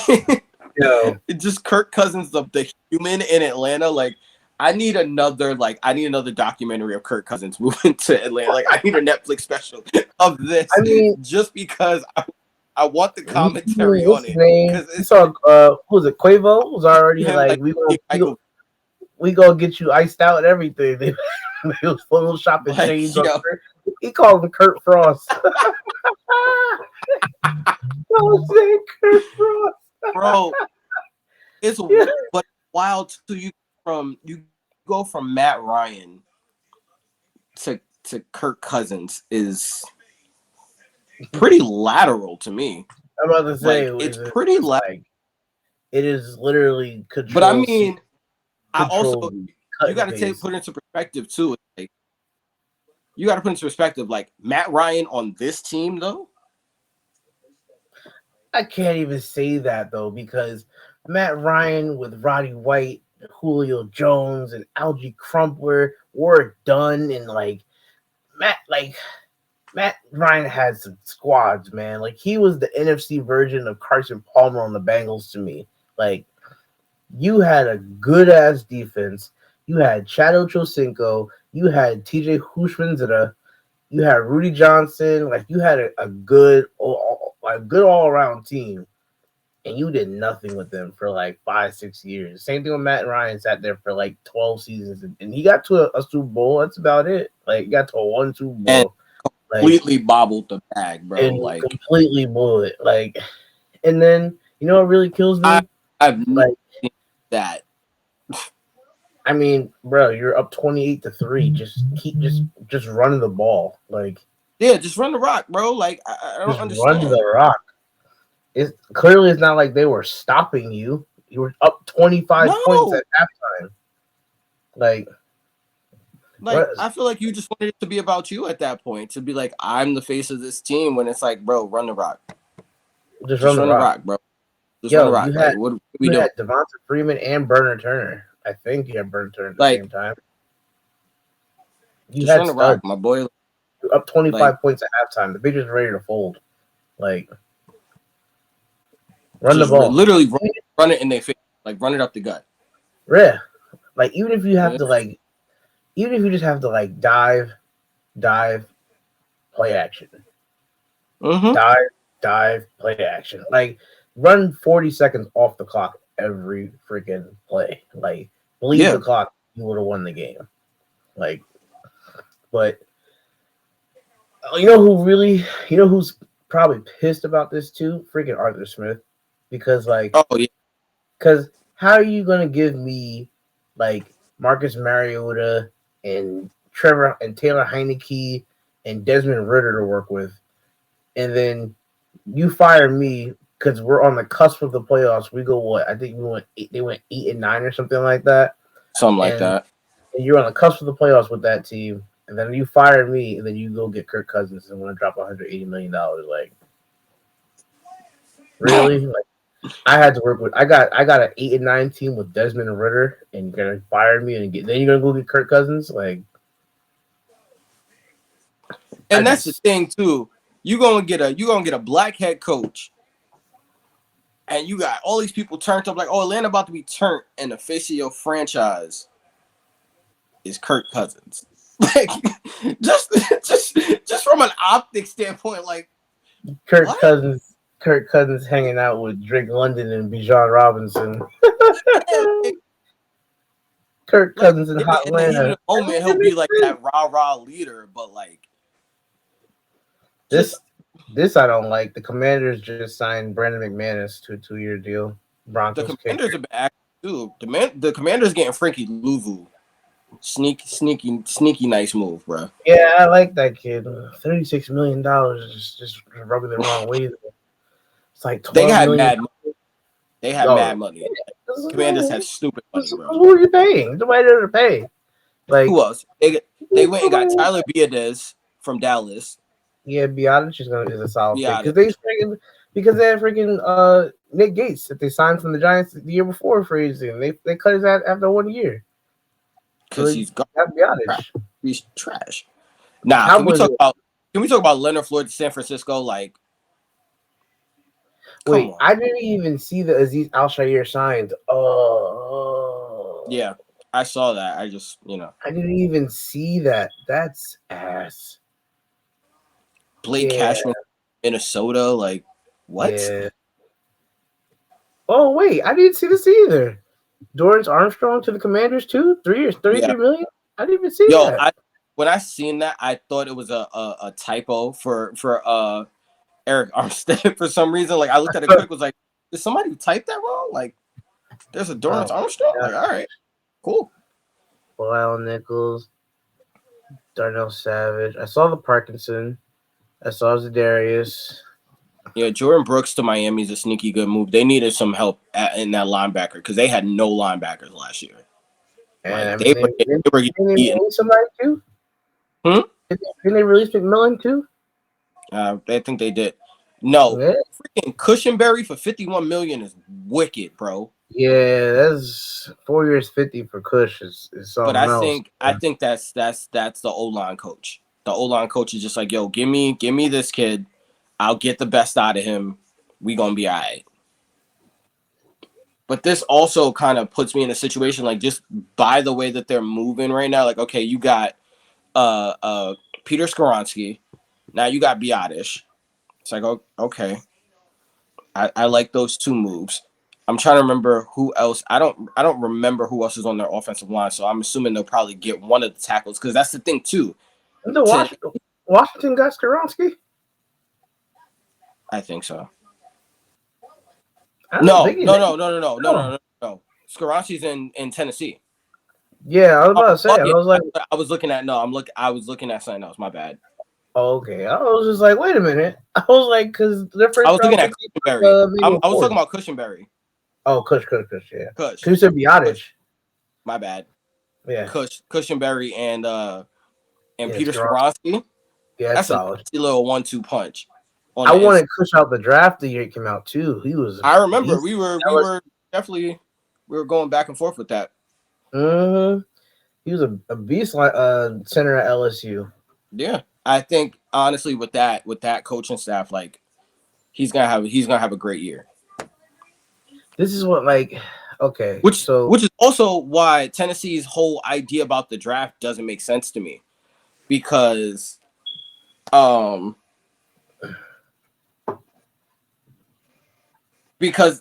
you know, just Kirk Cousins, the human in Atlanta. Like I need another documentary of Kirk Cousins moving to Atlanta. Like I need a Netflix special of this I mean, just because I want the commentary what's on his it name? because You it's saw who was it? Quavo was already him like like Michael we gonna get you iced out and everything. They was photoshopping like chains on yo Kurt. He called him Kurt Frost. Don't say Kurt Frost. bro. It's Yeah. but wild to you go from Matt Ryan to Kirk Cousins is pretty lateral to me. I'm about to say Like it's it's pretty just lateral. like it is literally But I control C, mean, I also control V, cut you and got to take paste. put into perspective too. Like you got to put into perspective, like Matt Ryan on this team though. I can't even say that though because Matt Ryan with Roddy White, Julio Jones, and Algie Crumpler were done, and Matt like Matt Ryan had some squads, man. Like he was the NFC version of Carson Palmer on the Bengals to me. Like you had a good ass defense. You had Chad Ochocinco. You had TJ Hushmanzada. You had Rudy Johnson. Like you had a good, good all around team, and you did nothing with them for like 5-6 years. Same thing with Matt Ryan. Sat there for like 12 seasons, and he got to a Super Bowl. That's about it. Like he got to one Super And Bowl. Like completely bobbled the bag, bro. and Like completely blew it. Like, and then you know what really kills I me? I've never Like, seen that. I mean, bro, you're up 28-3. Just running the ball. Like, Yeah, just run the rock, bro. Like I don't just run understand. the rock. It's clearly it's not like they were stopping you. You were up 25 points No, at halftime. Like, like what? I feel like you just wanted it to be about you at that point to be like I'm the face of this team when it's like, bro, run the rock, Just just run the run the rock. rock, bro, just run the Yo, rock. Like what are we you doing? had Devonta Freeman and Burner Turner. I think you had Burner Turner at the Like same time. You just had run the rock, studs. my boy. You're up 25 Like points at halftime. The bitch is ready to fold. Like, run the just ball. literally run it in their face, like run it up the gut. Yeah. Like, even if you have Yeah. to, even if you just have to, dive, play action. Mm-hmm. Dive, play action. Like, run 40 seconds off the clock every freaking play. Like, bleed Yeah. the clock. You would have won the game. Like, but you know who's probably pissed about this too? Freaking Arthur Smith. Because, Oh yeah. because how are you going to give me, Marcus Mariota and Trevor and Taylor Heineke and Desmond Ritter to work with, and then you fire me because we're on the cusp of the playoffs. We go what? I think we went eight. They went 8-9 or something like that. Something like And, that. and you're on the cusp of the playoffs with that team, and then you fire me, and then you go get Kirk Cousins and want to drop $180 million. Like, really? Like, I had to work with. I got an 8-9 team with Desmond Ritter, and you're gonna fire me and then you're gonna go get Kirk Cousins. Like, I And that's the just thing too. You gonna get a black head coach and you got all these people turned up like, oh, Atlanta about to be turned, and the face of your franchise is Kirk Cousins. Like, just just from an optic standpoint, like Kirk what? Cousins, Kirk Cousins hanging out with Drake London and Bijan Robinson. Yeah, Kirk like Cousins in in the heat of Hotlanta. the moment, he'll be like that rah rah leader, but like This just this I don't like. The Commanders just signed Brandon McManus to a 2-year deal. the Broncos Commanders kicker. have been acting too. The Commanders getting Frankie Louvu. Sneaky, nice move, bro. Yeah, I like that kid. $36 million is just rubbing the wrong way. It's like They 12 had million. mad. They had Oh, mad money. Commanders yeah. have stupid money, bro. Who are you paying? Nobody there to pay. Who Like, else? They went and got Tyler Biadasz from Dallas. yeah, Biotic is a solid pick Biadasz because they had freaking Nick Gates that they signed from the Giants the year before free agency. And they cut his ass after 1 year. So because they he's gone. got Biotic. He's trash. Nah, Cowboys. can we talk about Leonard Floyd to San Francisco? Like, come Wait, on. I didn't even see the Aziz Al Shair signed. Oh, Yeah, I saw that. I just I didn't even see that. That's ass. Blake Yeah, Cashman, Minnesota. Like, what? yeah. Oh wait, I didn't see this either. Dorrance Armstrong to the Commanders too. 3 years, Yeah. 33 million. I didn't even see Yo, that. when I seen that, I thought it was a typo for Eric Armstead for some reason. Like I looked at it quick, was like, did somebody type that wrong? Like, there's a Oh, Dorrance Armstrong. yeah. Like, all right, cool. Lyle Nichols, Darnell Savage. I saw the Parkinson. I saw Zadarius. Yeah, Jordan Brooks to Miami is a sneaky good move. They needed some help in that linebacker because they had no linebackers last year. And I Like mean, they were getting didn't they eaten. release somebody too? Hmm? Didn't they release McMillan too? I think they did. No, Yeah. freaking Cushionberry for 51 million is wicked, bro. Yeah, that's 4 years 50 for Kush is But something else. I think that's the O line coach. The O line coach is just like, yo, give me this kid. I'll get the best out of him. We gonna be all right. But this also kind of puts me in a situation like just by the way that they're moving right now. Like, okay, you got Peter Skoronsky. Now you got Biotish. It's like, oh, okay. I like those two moves. I'm trying to remember who else. I don't remember who else is on their offensive line. So I'm assuming they'll probably get one of the tackles because that's the thing too. The Washington got Skaronski? I think so. I don't No, think he no, did. no, no, no, no, no, No. no, no, no. Skoronsky's in Tennessee. Yeah, I was Oh, about to say. oh, I yeah. was like, I was looking at no. I was looking at something else. My bad. oh, okay. I was just like, wait a minute. I was like, because their I first was looking round at pick Cushionberry. Emmanuel I was talking Ford. about Cushionberry. Oh, Kush, yeah. Kush. Because you said Biotic. Kush. My bad. Yeah. Cushionberry and Yeah, Peter Skaronski. Skoronsky. Yeah, it's That's a solid. nasty little 1-2 punch on I the inside. wanted Kush out the draft the year it came out too. He was a I remember beast. we were definitely we were going back and forth with that. Mm-hmm. He was a beast like center at LSU. Yeah. I think honestly with that coaching staff, like he's gonna have a great year. This is what like okay, so Which is also why Tennessee's whole idea about the draft doesn't make sense to me. Because um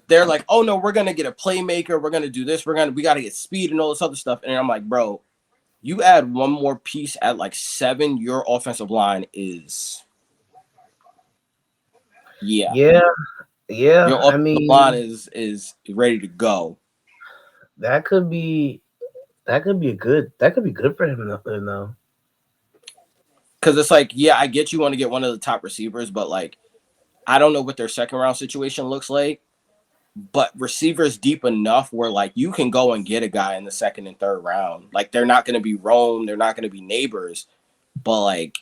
they're like, oh no, we're gonna get a playmaker, we're gonna do this, we gotta get speed and all this other stuff. And I'm like, bro, you add one more piece at like 7, your offensive line is yeah, your I offensive line mean is ready to go. that could be that could be good for him though. Because it's like, yeah, I get you want to get one of the top receivers, but like I don't know what their second round situation looks like. But receivers deep enough where like you can go and get a guy in the second and third round. Like they're not going to be Rome, they're not going to be neighbors, but like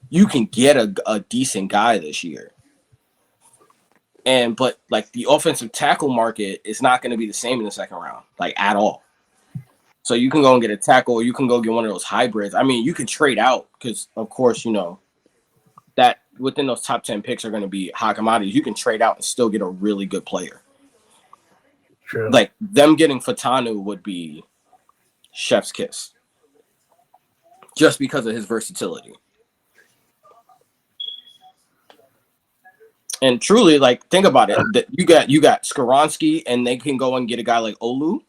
you can get a decent guy this year. But like the offensive tackle market is not going to be the same in the second round, like at all. So you can go and get a tackle, or you can go get one of those hybrids. I mean, you can trade out because, of course, you know that within those top 10 picks are going to be high commodities. You can trade out and still get a really good player. True. Like them getting Fatanu would be chef's kiss, just because of his versatility. And truly, like think about it, that you got Skaronski, and they can go and get a guy like Olu.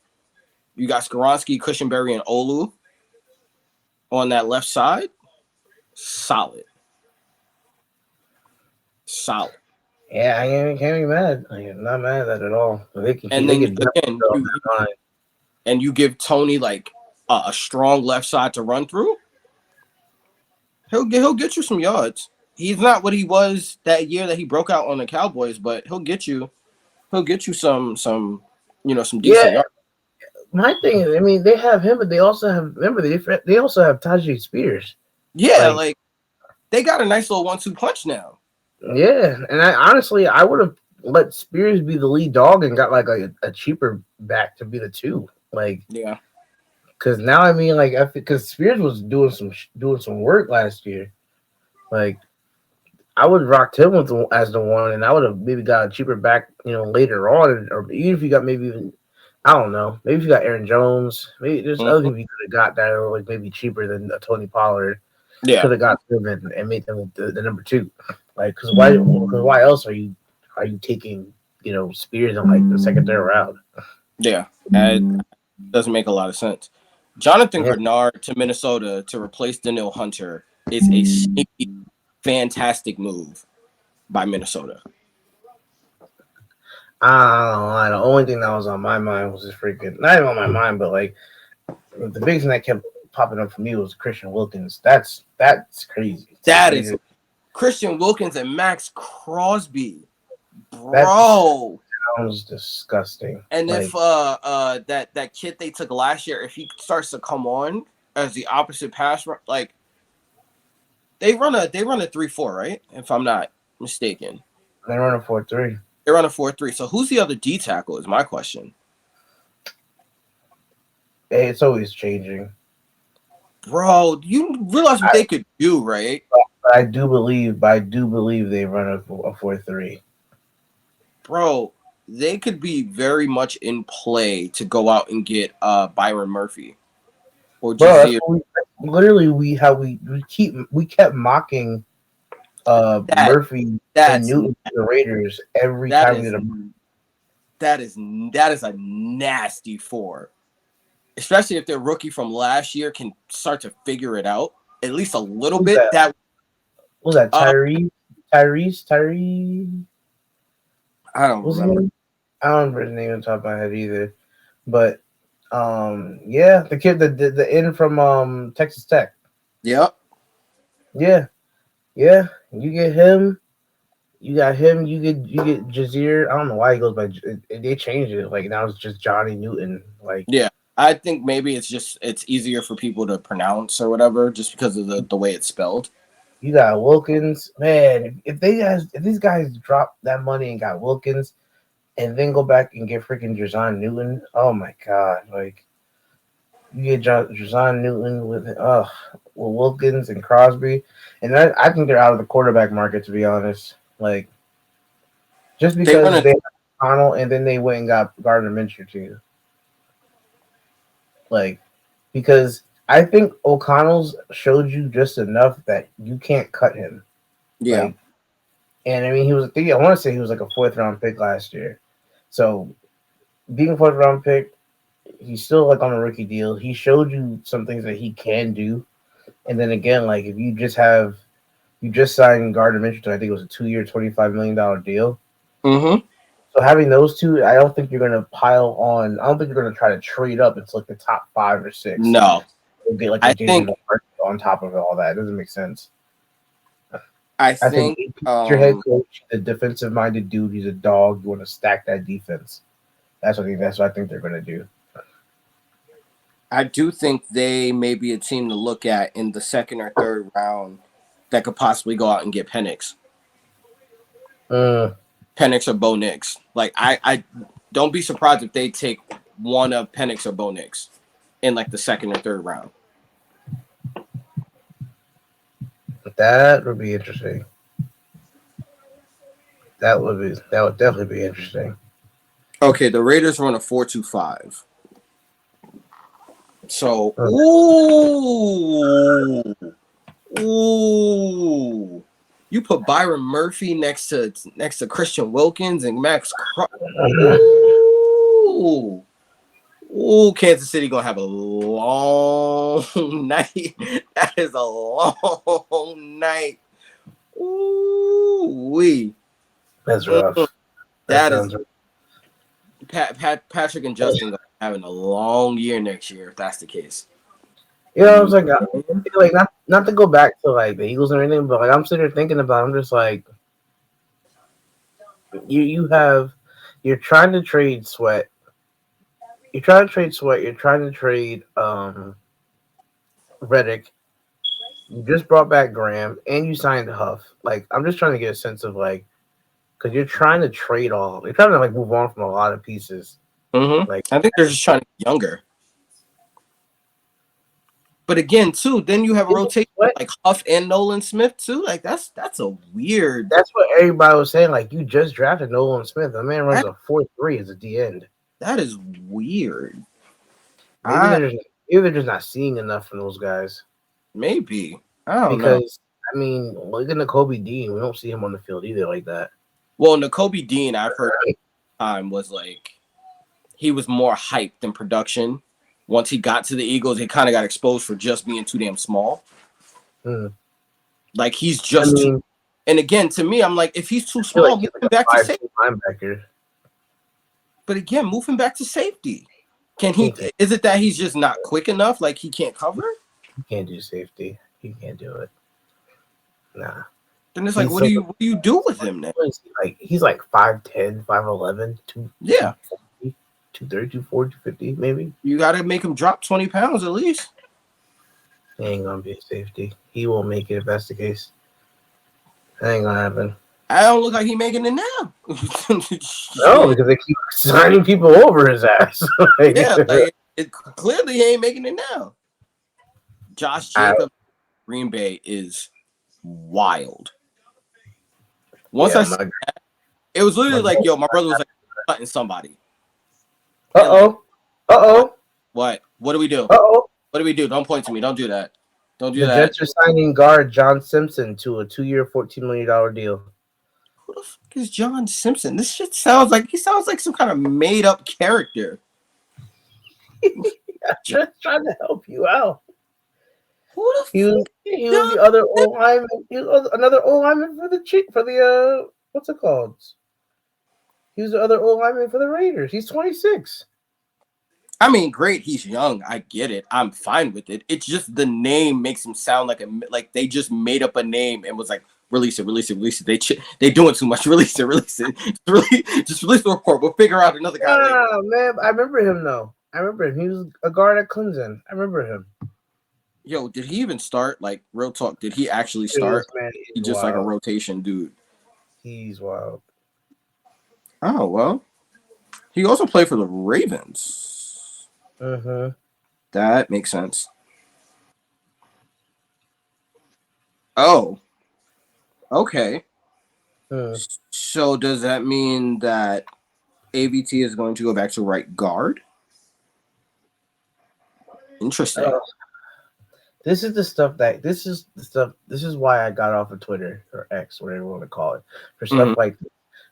You got Skaronski, Cushenberry, and Olu on that left side. Solid, solid. Yeah, can't be mad. I'm not mad at that at all. They can keep. And They then can again, definitely you go on. and you give Tony like a strong left side to run through. He'll get you some yards. He's not what he was that year that he broke out on the Cowboys, but he'll get you some Yeah, decent yards. my thing is, I mean, they have him, but they also have. Remember, they also have Tajay Spears. Yeah, Like, like they got a nice little 1-2 punch now. yeah, and I honestly, I would have let Spears be the lead dog and got like a cheaper back to be the two. Like, Yeah. because now I mean, like, because Spears was doing some work last year. Like, I would rocked him as the one, and I would have maybe got a cheaper back, later on, or even if you got maybe even, I don't know, maybe if you got Aaron Jones, maybe there's other Mhm. people you could have got that are like maybe cheaper than Tony Pollard. Yeah. Could have got them and made them the number two, like because why else are you taking Spears in like the second third round? Yeah. It doesn't make a lot of sense. Jonathan Yeah, Grenard to Minnesota to replace Daniil Hunter is a sneaky, fantastic move by Minnesota. I don't know. The only thing that was on my mind was just freaking not even on my mind, but like the biggest thing that kept popping up for me was Christian Wilkins. That's crazy. That Like is Christian Wilkins and Max Crosby, that bro. sounds disgusting. And if Like, that kid they took last year, if he starts to come on as the opposite pass, like they run a 3-4, right? If I'm not mistaken, they run a 4-3. they run a 4-3. So who's the other D tackle? Is my question, Hey, it's always changing. bro. You realize what I, they could do, right? but I do believe they run a 4-3. Bro, they could be very much in play to go out and get Byron Murphy or Bro, that's Jazeer. what literally we kept mocking That Murphy and that's Newton to the Raiders every that time we is did a that is a nasty four, especially if their rookie from last year can start to figure it out at least a little who's bit. that? That Was that uh, Tyrese? I don't What's his remember. name? I don't remember his name on top of my head either. But yeah, the kid, the end from Texas Tech. Yep. Yeah, yeah. You get him. You got him. You get Jazeer. I don't know why he goes by. They changed it. Like now it's just Johnny Newton. Like Yeah. I think maybe it's easier for people to pronounce or whatever just because of the way it's spelled. you got Wilkins. Man, if these guys drop that money and got Wilkins, and then go back and get freaking Jason Newton. Oh my god! Like you get Jason Newton with Wilkins and Crosby, and I think they're out of the quarterback market to be honest. Like just They run because a they had Connell and then they went and got Gardner Minshew too. Like because I think O'Connell's showed you just enough that you can't cut him. yeah. Like, and I mean he was I want to say he was like a fourth round pick last year. So being a fourth round pick, he's still like on a rookie deal. He showed you some things that he can do. And then again, like if you just signed Gardner Minshew, I think it was a 2-year, $25 million deal. Mm-hmm. So having those two, I don't think you're gonna pile on. I don't think you're gonna try to trade up. It's like the top 5 or 6. No. You'll get like a I JJ think McCarthy on top of all that. It doesn't make sense. I I think think your head coach, the defensive minded dude, he's a dog. You want to stack that defense. That's what I think they're gonna do. I do think they may be a team to look at in the second or third round that could possibly go out and get Penix. Mm, Penix or Bo Nix. Like I don't be surprised if they take one of Penix or Bo Nix in like the second or third round. that would be interesting. That would definitely be interesting. Okay, the Raiders run a 4.25. So, Uh, ooh, you put Byron Murphy next to Christian Wilkins and Max. Ooh, Kansas City gonna have a long night. That is a long night. Ooh, wee. that's rough. That That is sounds rough. Patrick and Justin having a long year next year if that's the case. You know, I was like not to go back to like the Eagles or anything, but like I'm sitting there thinking about, I'm just like you have you're trying to trade Sweat. You're trying to trade Sweat. You're trying to trade Reddick. You just brought back Graham, and you signed Huff. Like I'm just trying to get a sense of like because you're trying to trade all. You're trying to like move on from a lot of pieces. Like I think they're just trying to get younger. But again, too, then you have a rotation Sweat. like Huff and Nolan Smith too. Like that's a weird. That's what everybody was saying. Like you just drafted Nolan Smith. The man runs That, a 4.3 as a D end. that is weird. Maybe I they're just not seeing enough from those guys. maybe I don't know. Because I mean, look at Kobe Dean. We don't see him on the field either like that. Well, N'Kobe Dean, I've heard time was like he was more hyped than production. Once he got to the Eagles, he kind of got exposed for just being too damn small. Hmm. Like he's I just too. mean, And again, to me, I'm like, if he's too I feel small, like move he's like him a back to 5'2" safety. linebacker. But again, move him back to safety. Can He he? can't, Is it that he's just not quick enough? Like he can't cover? he can't do safety. He can't do it. Nah. Then it's like, He's what so do you do with him then? what is he like? He's like 5'10", 5'11", Yeah, 230, 240, 250 maybe. you got to make him drop 20 pounds at least. He ain't gonna be a safety. He won't make it if that's the case. That ain't gonna happen. I don't look like he making it now. No, because they keep signing people over his ass. Like, Yeah, like it clearly he ain't making it now. Josh I, Jacobs, Green Bay is wild. Once yeah, I said it was literally like, yo, my brother was like cutting somebody. And like, Uh oh. what do we do? Uh-oh. What do we do? Don't point to me. Don't do that. Don't do The that. Jets are signing guard John Simpson to a 2-year, $14 million deal. Who the fuck is John Simpson? This shit sounds like some kind of made up character. I'm just trying to help you out. Who the He was fuck is he was John? the other O lineman. He was another O lineman for the what's it called? He was the other O lineman for the Raiders. He's 26. I mean, great. He's young. I get it. I'm fine with it. It's just the name makes him sound like they just made up a name and was like, release it, release it, release it. They doing too much. Release it, release it. Just release the report. We'll figure out another guy later. Ah man, I remember him though. I remember him. He was a guard at Clemson. I remember him. Yo, did he even start? Like, real talk. Did he actually Dude, this start? man He is just like a wild. rotation dude. He's wild. Oh well. He also played for the Ravens. Mm-hmm. That makes sense. Oh, okay. So does that mean that AVT is going to go back to right guard? Interesting. This is the stuff this is why I got off of Twitter or X, whatever you want to call it, for stuff like this.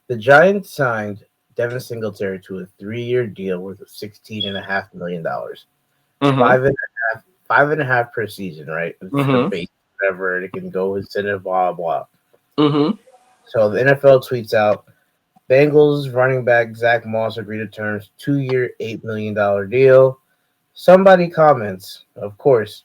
The Giants signed Devin Singletary to a 3-year deal worth $16.5 million. Five and a half per season, right? For base, whatever, it can go incentive, blah blah. So the NFL tweets out Bengals running back Zach Moss agreed to terms 2-year, $8 million deal. Somebody comments, of course,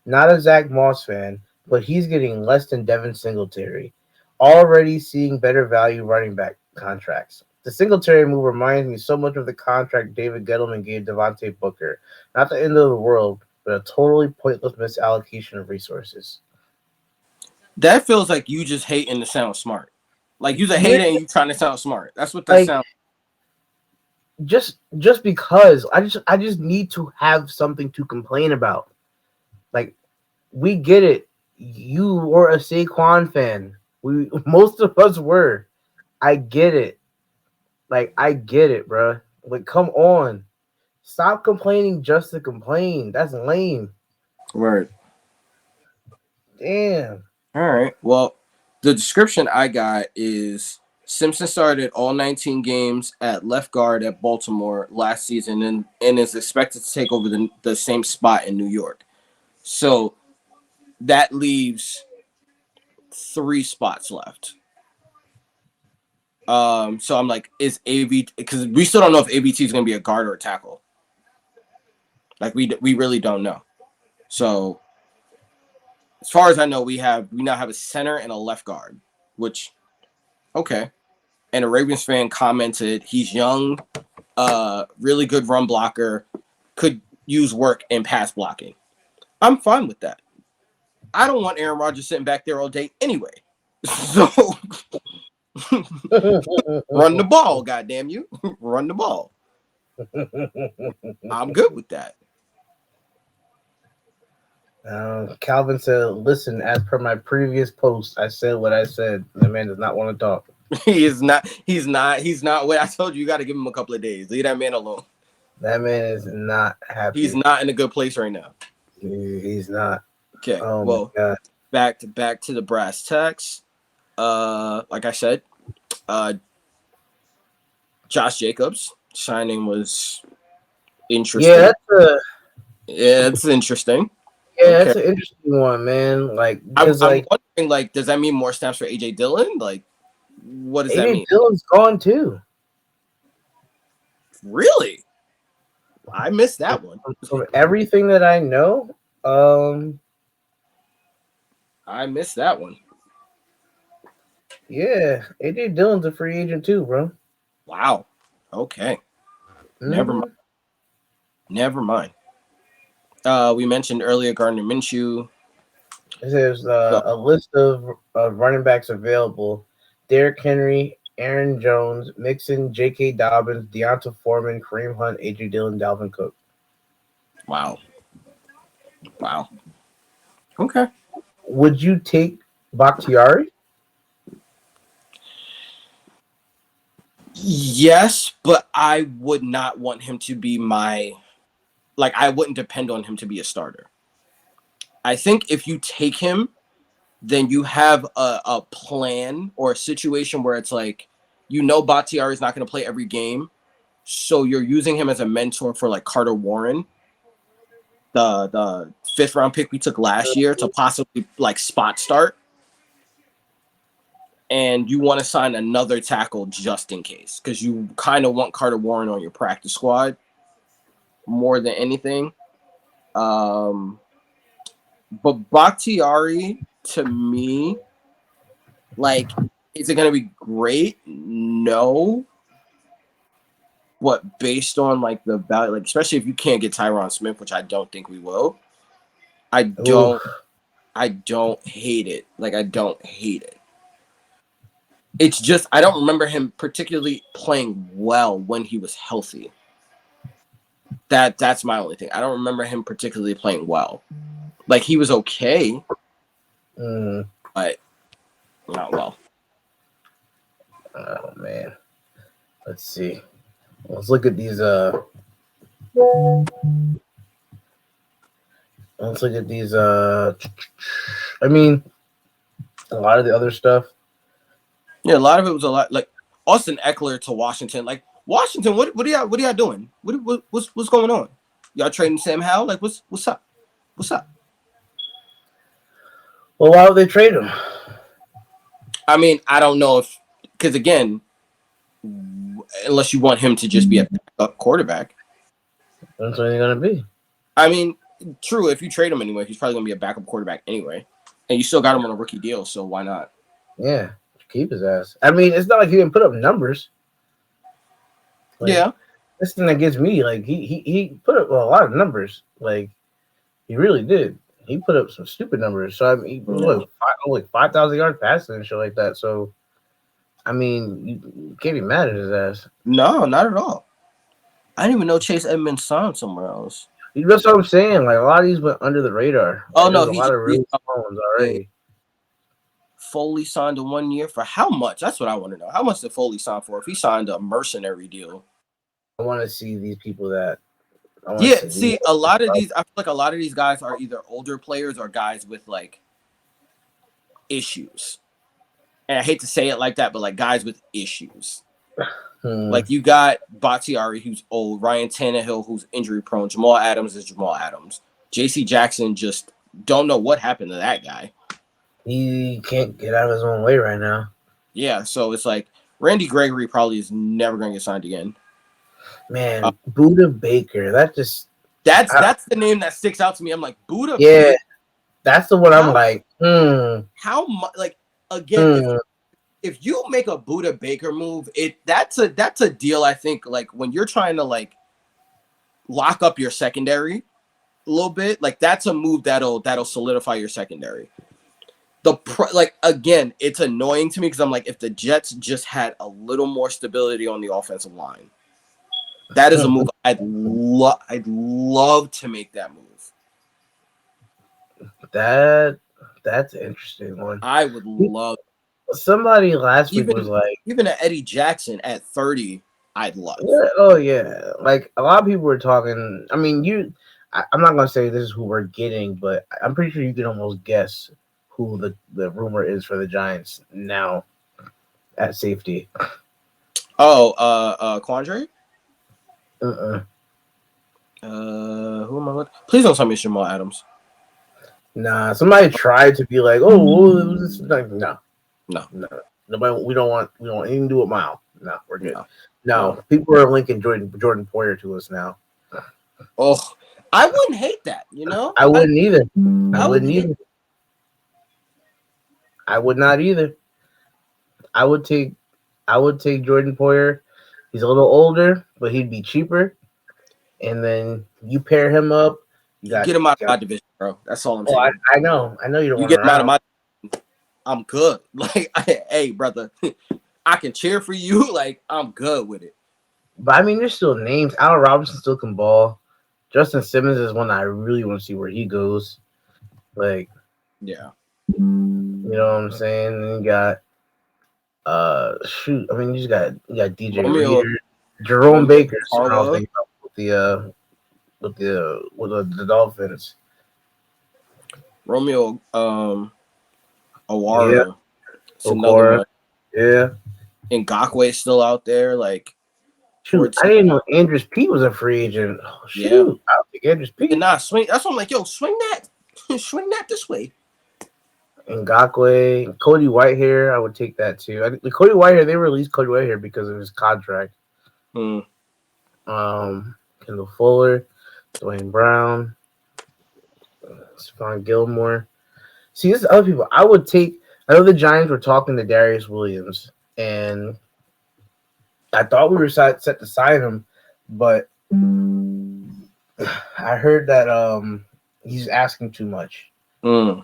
not a Zach Moss fan, but he's getting less than Devin Singletary. Already seeing better value running back contracts. The Singletary move reminds me so much of the contract David Gettleman gave Devontae Booker. Not the end of the world, but a totally pointless misallocation of resources. That feels like you just hating to sound smart. Like you're a hater and you trying to sound smart. That's what that like, sounds. Just because I just need to have something to complain about. Like, we get it. You were a Saquon fan. Most of us were. I get it. Like, I get it, bro. Like, come on. Stop complaining just to complain. That's lame. Word. Damn. All right. Well, the description I got is Simpson started all 19 games at left guard at Baltimore last season and is expected to take over the same spot in New York. So that leaves 3 spots left. So I'm like, is AV, because we still don't know if ABT is going to be a guard or a tackle. Like we really don't know. So as far as I know, we now have a center and a left guard, which okay. And a Ravens fan commented, he's young, really good run blocker, could use work in pass blocking. I'm fine with that. I don't want Aaron Rodgers sitting back there all day anyway. So run the ball, goddamn you. Run the ball. I'm good with that. Calvin said, "Listen, as per my previous post, I said what I said. The man does not want to talk. He's not. Wait, I told you got to give him a couple of days. Leave that man alone. That man is not He's happy. not in a good place right now. He's not. Okay. Oh Well, my god. back to the brass tacks. Like I said, Josh Jacobs signing was interesting. Yeah, it's interesting. That's an interesting one, man. Like, I'm because like wondering, like, does that mean more snaps for AJ Dillon? Like, what does that AJ mean? Dillon's gone too. Really? I missed that one. From everything that I know, I missed that one. yeah, AJ Dillon's a free agent too, bro. Wow. Okay. Never mind. Never mind. We mentioned earlier Gardner Minshew. There's a list of running backs available: Derrick Henry, Aaron Jones, Mixon, J.K. Dobbins, Deonta Foreman, Kareem Hunt, AJ Dillon, Dalvin Cook. Wow. Okay. Would you take Bakhtiari? Yes, but I would not want him to be I wouldn't depend on him to be a starter. I think if you take him, then you have a plan or a situation where it's like, Bakhtiari is not going to play every game. So you're using him as a mentor for like Carter Warren, the 5th-round pick we took last year, to possibly like spot start. And you want to sign another tackle just in case, because you kind of want Carter Warren on your practice squad more than anything. But Bakhtiari, to me, like, is it going to be great? No. But based on like the value, like especially if you can't get Tyron Smith, which I don't think we will, I don't hate it. Like, I don't hate it. It's just I don't remember him particularly playing well when he was healthy. That's my only thing. I don't remember him particularly playing well. Like, he was okay, but not well. Oh man. Let's see. Let's look at these I mean, a lot of the other stuff. Yeah, a lot of it was a lot like Austin Eckler to Washington. Like, Washington, what are y'all doing? What's going on? Y'all trading Sam Howell? Like, what's up? What's up? Well, why would they trade him? I mean, I don't know if, because again, unless you want him to just be a backup quarterback. That's what he's gonna be. I mean, true. If you trade him anyway, he's probably gonna be a backup quarterback anyway, and you still got him on a rookie deal, so why not? Yeah, keep his ass. I mean, it's not like he didn't put up numbers. Like, Yeah. This thing that gets me, like, he put up a lot of numbers. Like, he really did. He put up some stupid numbers. So I mean, he put like 5,000 yards passing and shit like that. So I mean, you can't be mad at his ass. No, not at all. I didn't even know Chase Edmonds signed somewhere else. That's what I'm saying. Like, a lot of these went under the radar. Oh Like, no, there's a lot of really small ones already. Foley signed a 1 year for how much? That's what I want to know. How much did Foley sign for? If he signed a mercenary deal, I want to see these people that I want to Yeah, see these. see, a lot of these, I feel like a lot of these guys are either older players or guys with like issues. And I hate to say it like that, but like guys with issues. Hmm, Like you got Bakhtiari, who's old, Ryan Tannehill, who's injury prone, Jamal Adams is Jamal Adams. JC Jackson just don't know what happened to that guy. he can't get out of his own way right now. Yeah, so it's like Randy Gregory probably is never going to get signed again. Uh, Man, Buda Baker. That just that's I, that's the name that sticks out to me. I'm like Buda yeah, Baker. that's the one. I'm How like, how much? Like again, hmm. if you make a Buda Baker move, that's a deal. I think like when you're trying to like lock up your secondary a little bit, like that's a move that'll solidify your secondary. Like again, it's annoying to me because I'm like, if the Jets just had a little more stability on the offensive line, that is a move I'd love to make that move. That that's an interesting one. I would love Somebody last week was even like, even a Eddie Jackson at 30. I'd love. yeah, oh yeah, like a lot of people were talking. I mean, I'm not gonna say this is who we're getting, but I'm pretty sure you can almost guess who the rumor is for the Giants now at safety. Oh, Quandre. Uh-uh. Who am I looking? Please don't tell me it's Jamal Adams. Nah, somebody tried to be like, oh, well, it was like, no, No, no, nobody. We don't even do it, Mile. No, we're good. no, no. No, people are linking Jordan Poyer to us now. Oh, I wouldn't hate that. You know, I wouldn't either. I I wouldn't wouldn't hate. either. I would not either. I would take I would take Jordan Poyer. He's a little older, but he'd be cheaper. And then you pair him up. Get him out of You my got division, bro. That's all I'm oh, saying. I know you don't You want him get him out of around. my. I'm good. Like, hey, brother, I can cheer for you. Like, I'm good with it. But I mean, there's still names. Allen Robinson still can ball. Justin Simmons is one that I really want to see where he goes. Like, Yeah. you know what I'm saying? And you got shoot. I mean, you got DJ Romeo, Reader, Jerome Romeo Baker. So I was Carla, thinking about with the Dolphins. Romeo, Yeah, Awara. It's another Okora. one. Yeah. Ngakwe is still out there. Like, Shoot, I 14. didn't know Andrews Pete was a free agent. Oh, Yeah. shoot, I'll take Andrews Yeah, Pete. nah, swing. That's what I'm like, yo, swing that. Swing that this way. Ngakwe, Cody Whitehair, I would take that too. Cody Whitehair, they released Cody Whitehair because of his contract. Hmm. Kendall Fuller, Dwayne Brown, Stephon Gilmore. See, this is other people. I would take. I know the Giants were talking to Darius Williams, and I thought we were set to sign him, but I heard that he's asking too much. Hmm.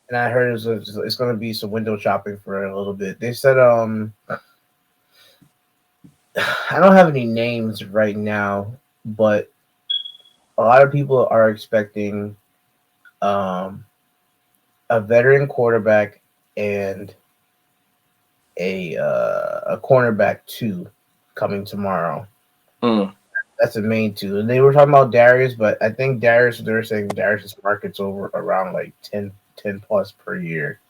And I heard it's going to be some window shopping for a little bit. They said I don't have any names right now, but a lot of people are expecting um a veteran quarterback and a cornerback two coming tomorrow. Hmm. That's the main two. And they were talking about Darius, but I think Darius, they're saying Darius' market's over around like 10 plus per year.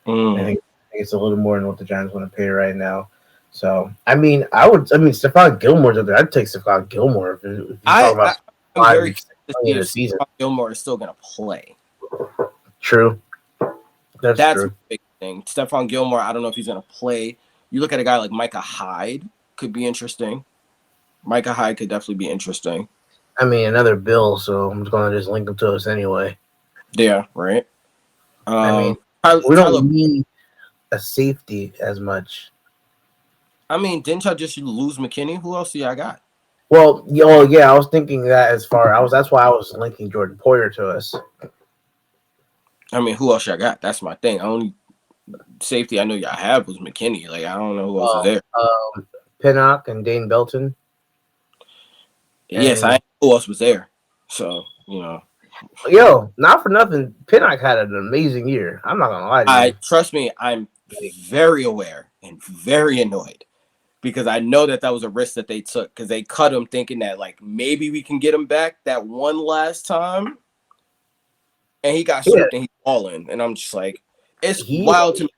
I Hmm. think it's a little more than what the Giants want to pay right now. So, I mean, Stephon Gilmore's up there. I'd take Stephon Gilmore if you talk I about I'm five, very curious 6 to see million if a season. Stephon Gilmore is still gonna play. True. That's That's a true. big thing. Stephon Gilmore, I don't know if he's gonna play. You look at a guy like Micah Hyde, could be interesting. Micah Hyde could definitely be interesting. I mean, another bill, so I'm just going to just link them to us anyway. Yeah, right. I mean, we Tyler. don't need a safety as much. I mean, didn't y'all just lose McKinney? Who else do y'all got? Well, yeah, I was thinking that as far that's why I was linking Jordan Poyer to us. I mean, who else y'all got? That's my thing. Only safety I know y'all have was McKinney. Like, I don't know who else is there. Pinnock and Dane Belton. Yes, I And know who else was there. So, not for nothing, Pinnock had an amazing year. I'm not gonna lie to you. trust me, I'm very aware and very annoyed because I know that was a risk that they took because they cut him thinking that like maybe we can get him back that one last time, and he got Yeah, stripped and he's balling, and I'm just like, it's he wild to me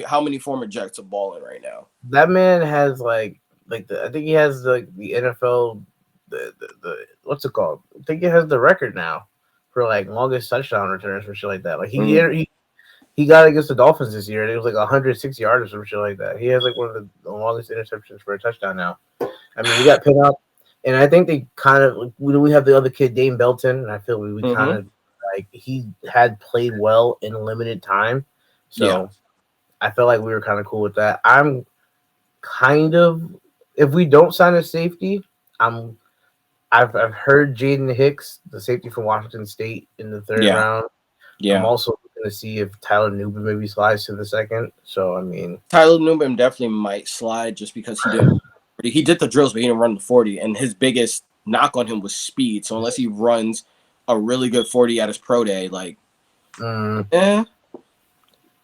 how many former Jets are balling right now. that man has I think he has the NFL the what's it called? I think he has the record now for like longest touchdown returns for shit like that. Like he got against the Dolphins this year and it was like 106 yards or some shit like that. He has like one of the longest interceptions for a touchdown now. I mean, he got pinned up, and I think they kind of we have the other kid Dame Belton, and I feel we kind Mm-hmm. of like he had played well in limited time, Yeah, so I felt like we were kind of cool with that. I'm kind of if we don't sign a safety, I'm I've heard Jaden Hicks, the safety from Washington State, in the third yeah, round. I'm yeah. also going to see if Tyler Newman maybe slides to the second. So I mean, Tyler Newman definitely might slide just because he did the drills, but he didn't run the 40, and his biggest knock on him was speed. So unless he runs a really good 40 at his pro day, like, mm, eh.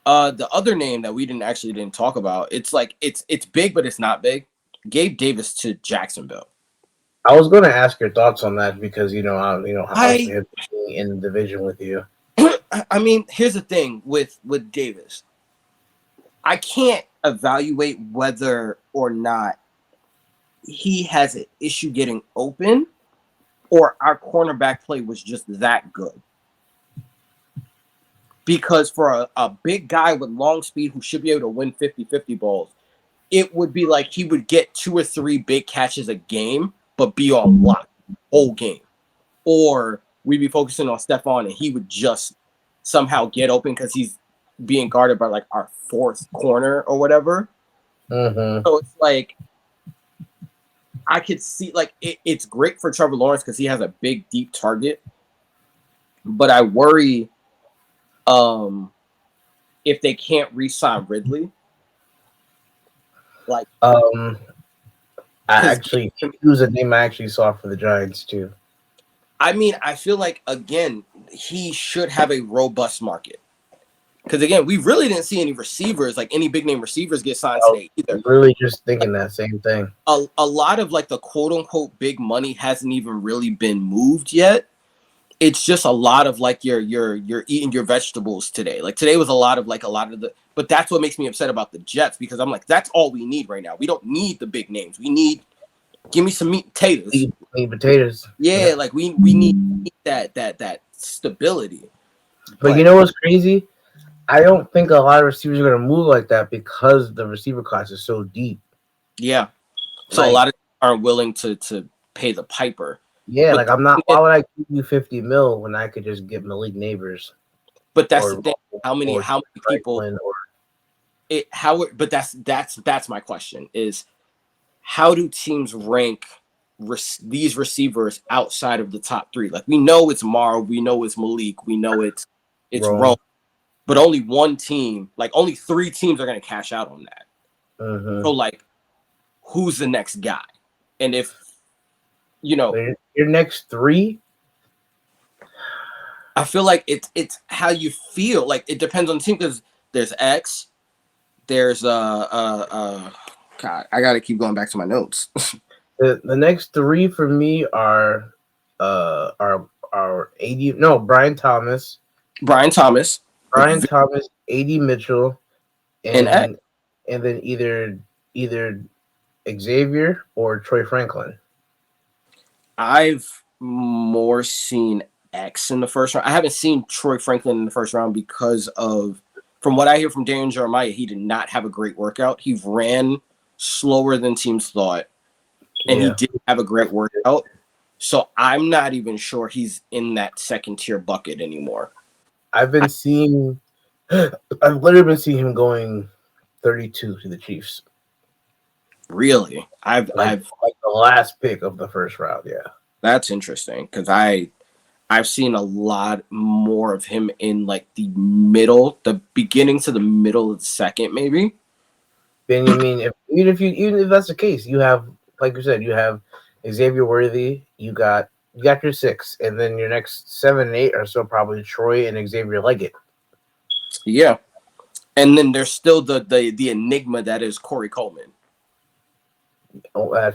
The other name that we didn't talk about, it's like it's big, but it's not big. Gabe Davis to Jacksonville. I was going to ask your thoughts on that because I obviously him being in the division with you. I mean, here's the thing with Davis. I can't evaluate whether or not he has an issue getting open or our cornerback play was just that good. Because for a big guy with long speed who should be able to win 50-50 balls, it would be like he would get 2 or 3 big catches a game, but be on lock whole game. Or we'd be focusing on Stephon and he would just somehow get open because he's being guarded by like our 4th corner or whatever. Mm-hmm. So it's like I could see like it's great for Trevor Lawrence because he has a big, deep target. But I worry if they can't re-sign Ridley. Like, I because actually he was a name I actually saw for the Giants too. I mean, I feel like again he should have a robust market. Because again, we really didn't see any receivers, like any big name receivers, get signed I today either. was really just thinking that same thing. A lot of like the quote unquote big money hasn't even really been moved yet. It's just a lot of like you're eating your vegetables today. Like today was a lot of the, but that's what makes me upset about the Jets because I'm like that's all we need right now. We don't need the big names. We need give me some meat and potatoes. Meat potatoes. Yeah, Yeah. like we need that stability. But you But know what's crazy? I don't think a lot of receivers are going to move like that because the receiver class is so deep. yeah, so a Like, lot of aren't willing to pay the piper. yeah, But like I'm not. Why would I give you 50 mil when I could just get Malik Neighbors but that's the or thing. or How many people Franklin or it how but that's my question is how do teams rank these receivers outside of the top 3? Like we know it's Mara, we know it's Malik, we know it's Rome, Rome? but only one team, like only 3 teams are going to cash out on that. Mm-hmm. So like who's the next guy? And if you know, Your next 3. I feel like it's how you feel. Like it depends on the team because there's X, there's God, I gotta keep going back to my notes. The next 3 for me are AD. No, Brian Thomas AD Mitchell, and X. and then either Xavier or Troy Franklin. I've more seen X in the first round. I haven't seen Troy Franklin in the first round because of, from what I hear from Darian Jeremiah, he did not have a great workout. He ran slower than teams thought, and he Yeah, didn't have a great workout. So I'm not even sure he's in that second tier bucket anymore. I've been seeing. I've literally been seeing him going 32 to the Chiefs, Really, like the last pick of the first round. Yeah, that's interesting because I've seen a lot more of him in like the beginning to the middle of the second, maybe. Benjamin. Even if that's the case, you have, like you said, you have Xavier Worthy. You got your 6, and then your next 7 and 8 are still probably Troy and Xavier Leggett. Yeah. And then there's still the enigma that is Corey Coleman. Oh, I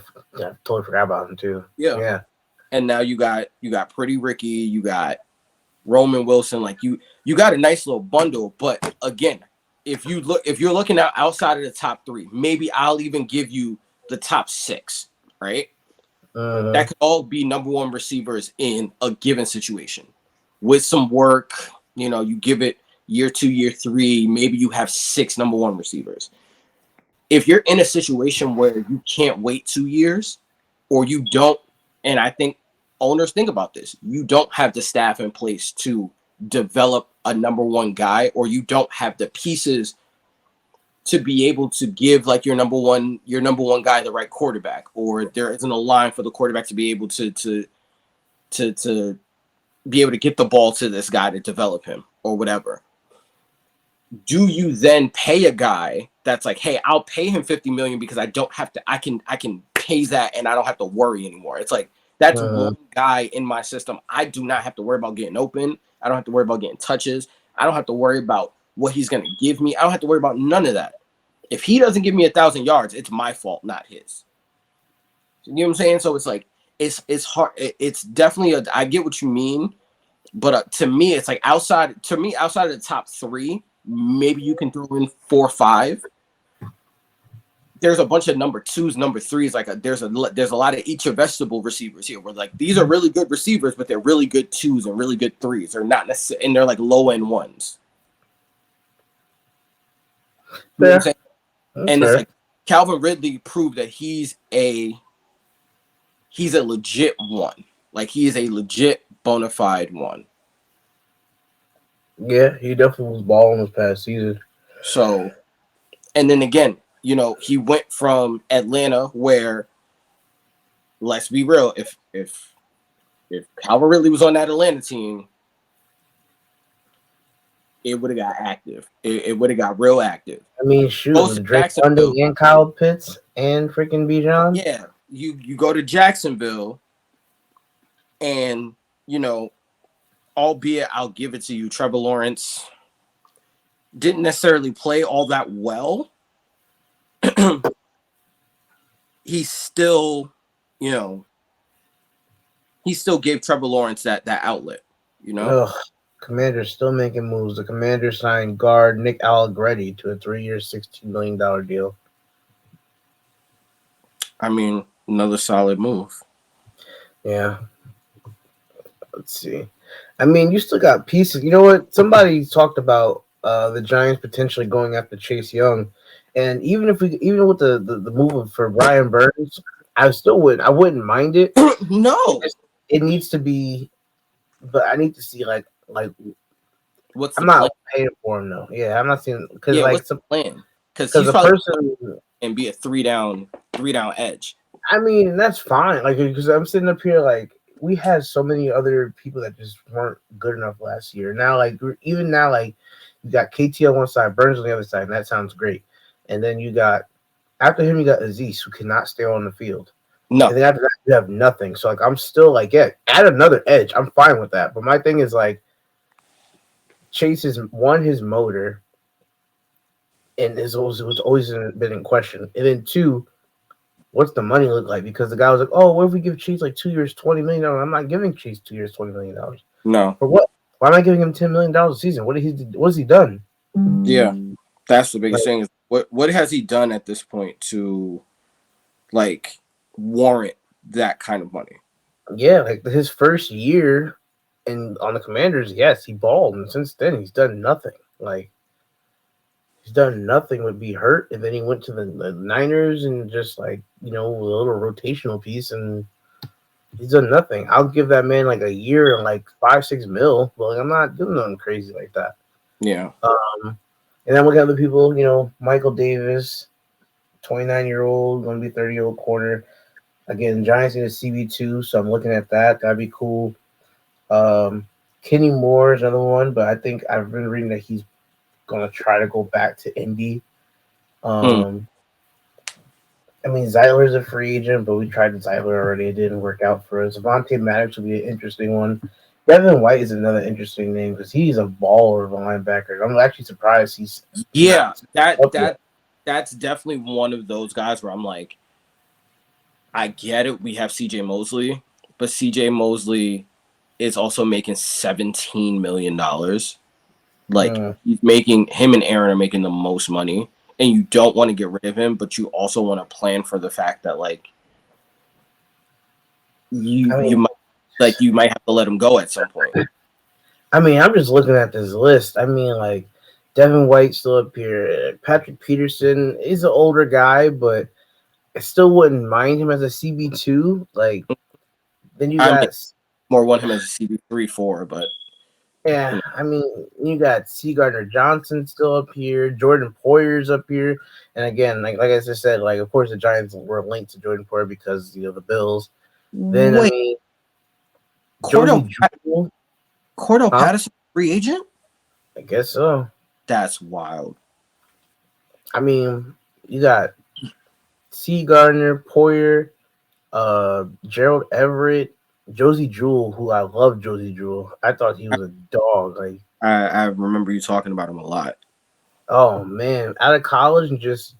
totally forgot about him too. Yeah. Yeah. And now you got Pretty Ricky, you got Roman Wilson. Like you got a nice little bundle. But again, if you're looking out outside of the top three, maybe I'll even give you the top six, right? That Mm-hmm. could all be number one receivers in a given situation. With some work, you give it year two, year three, maybe you have six number one receivers. If you're in a situation where you can't wait 2 years or you don't, and I think owners think about this, you don't have the staff in place to develop a number one guy, or you don't have the pieces to be able to give like your number one guy the right quarterback, or there isn't a line for the quarterback to be able to be able to get the ball to this guy to develop him or whatever. Do you then pay a guy that's like, hey, I'll pay him 50 million because I don't have to, I can pay that and I don't have to worry anymore. It's like that's Mm-hmm. one guy in my system. I do not have to worry about getting open. I don't have to worry about getting touches. I don't have to worry about what he's gonna give me. I don't have to worry about none of that. If he doesn't give me 1,000 yards, it's my fault, not his. You know what I'm saying? So it's like it's hard. It's definitely I get what you mean, but to me, it's like outside of the top three, maybe you can throw in 4 or 5. There's a bunch of number twos, number threes. There's a lot of each of vegetable receivers here. Where like these are really good receivers, but they're really good twos and really good threes. They're not necessarily, and they're like low end ones. You know what I'm Fair. saying? That's And it's fair. like Calvin Ridley proved that he's a legit one. Like he is a legit bona fide one. Yeah, he definitely was balling this past season. So, and then again, he went from Atlanta, where, let's be real, if Calvin Ridley was on that Atlanta team, it would have got active. It would have got real active. I mean, shoot, Goes to with Drake Jacksonville. London and Kyle Pitts and freaking Bijan. Yeah, you go to Jacksonville, and you know, albeit I'll give it to you, Trevor Lawrence didn't necessarily play all that well. He still, you know, he still gave Trevor Lawrence that outlet. You know, Ugh. Commanders still making moves. The Commanders signed guard Nick Allegretti to a 3-year, $16 million deal. I mean, another solid move. Yeah. Let's see. I mean, you still got pieces. You know what? Somebody talked about the Giants potentially going after Chase Young, and even with the move for Brian Burns, I wouldn't mind it. No, It needs to be, but I need to see like what's I'm the plan? not paying for him though. Yeah, I'm not seeing because Yeah, like what's the plan? Because because he's the probably person. and be a three down edge. I mean, that's fine. Like because I'm sitting up here like we had so many other people that just weren't good enough last year. Now even now like you got KT on one side, Burns on the other side, and that sounds great. And then you got after him you got Aziz who cannot stay on the field. And No, then after that you have nothing. So like I'm still like yeah, add another edge. I'm fine with that. But my thing is like Chase is one his motor and was always been in question. And then two, what's the money look like? Because the guy was like, "Oh, what if we give Chase like 2 years, $20 million?" I'm not giving Chase 2 years, $20 million. no, For what? Why am I giving him $10 million a season? What has he done? yeah, that's the Like, biggest thing. Is what has he done at this point to like warrant that kind of money? yeah, like his first year and on the Commanders, yes, he balled, and since then he's done nothing. Like he's done nothing but be hurt, and then he went to the Niners and just like a little rotational piece, and he's done nothing. I'll give that man like a year and like 5-6 mil, but like, I'm not doing nothing crazy like that. Yeah, And then we got other people, Michael Davis, 29-year-old, going to be 30-year-old corner. Again, Giants need a CB2, so I'm looking at that. That'd be cool. Kenny Moore is another one, but I think I've been reading that he's going to try to go back to Indy. mm. I mean, Zeiler's a free agent, but we tried Zeiler already. It didn't work out for us. Avonte Maddox would be an interesting one. Devin White is another interesting name because he's a baller of a linebacker. I'm actually surprised he's Yeah, not that up yet. that that's definitely one of those guys where I'm like, I get it. We have CJ Mosley, but CJ Mosley is also making $17 million. Like Mm. he's making him and Aaron are making the most money, and you don't want to get rid of him, but you also want to plan for the fact that like you I you mean, might you might have to let him go at some point. I'm just looking at this list. I mean, like Devin White still up here. Patrick Peterson is an older guy, but I still wouldn't mind him as a CB2. Like then you I mean, got more want him as a CB3-4, but yeah. I mean you got C. Gardner Johnson still up here. Jordan Poyer's up here, and again, like I just said, like of course the Giants were linked to Jordan Poyer because the Bills. Then I wait, mean Cordell Josie Jewell, Cordell huh? Patterson free agent? I guess so. That's wild. I mean you got C. Gardner Poyer, Gerald Everett, Josie Jewell, who I love Josie Jewell. I thought he was a dog. Like, I remember you talking about him a lot. oh man, out of college and just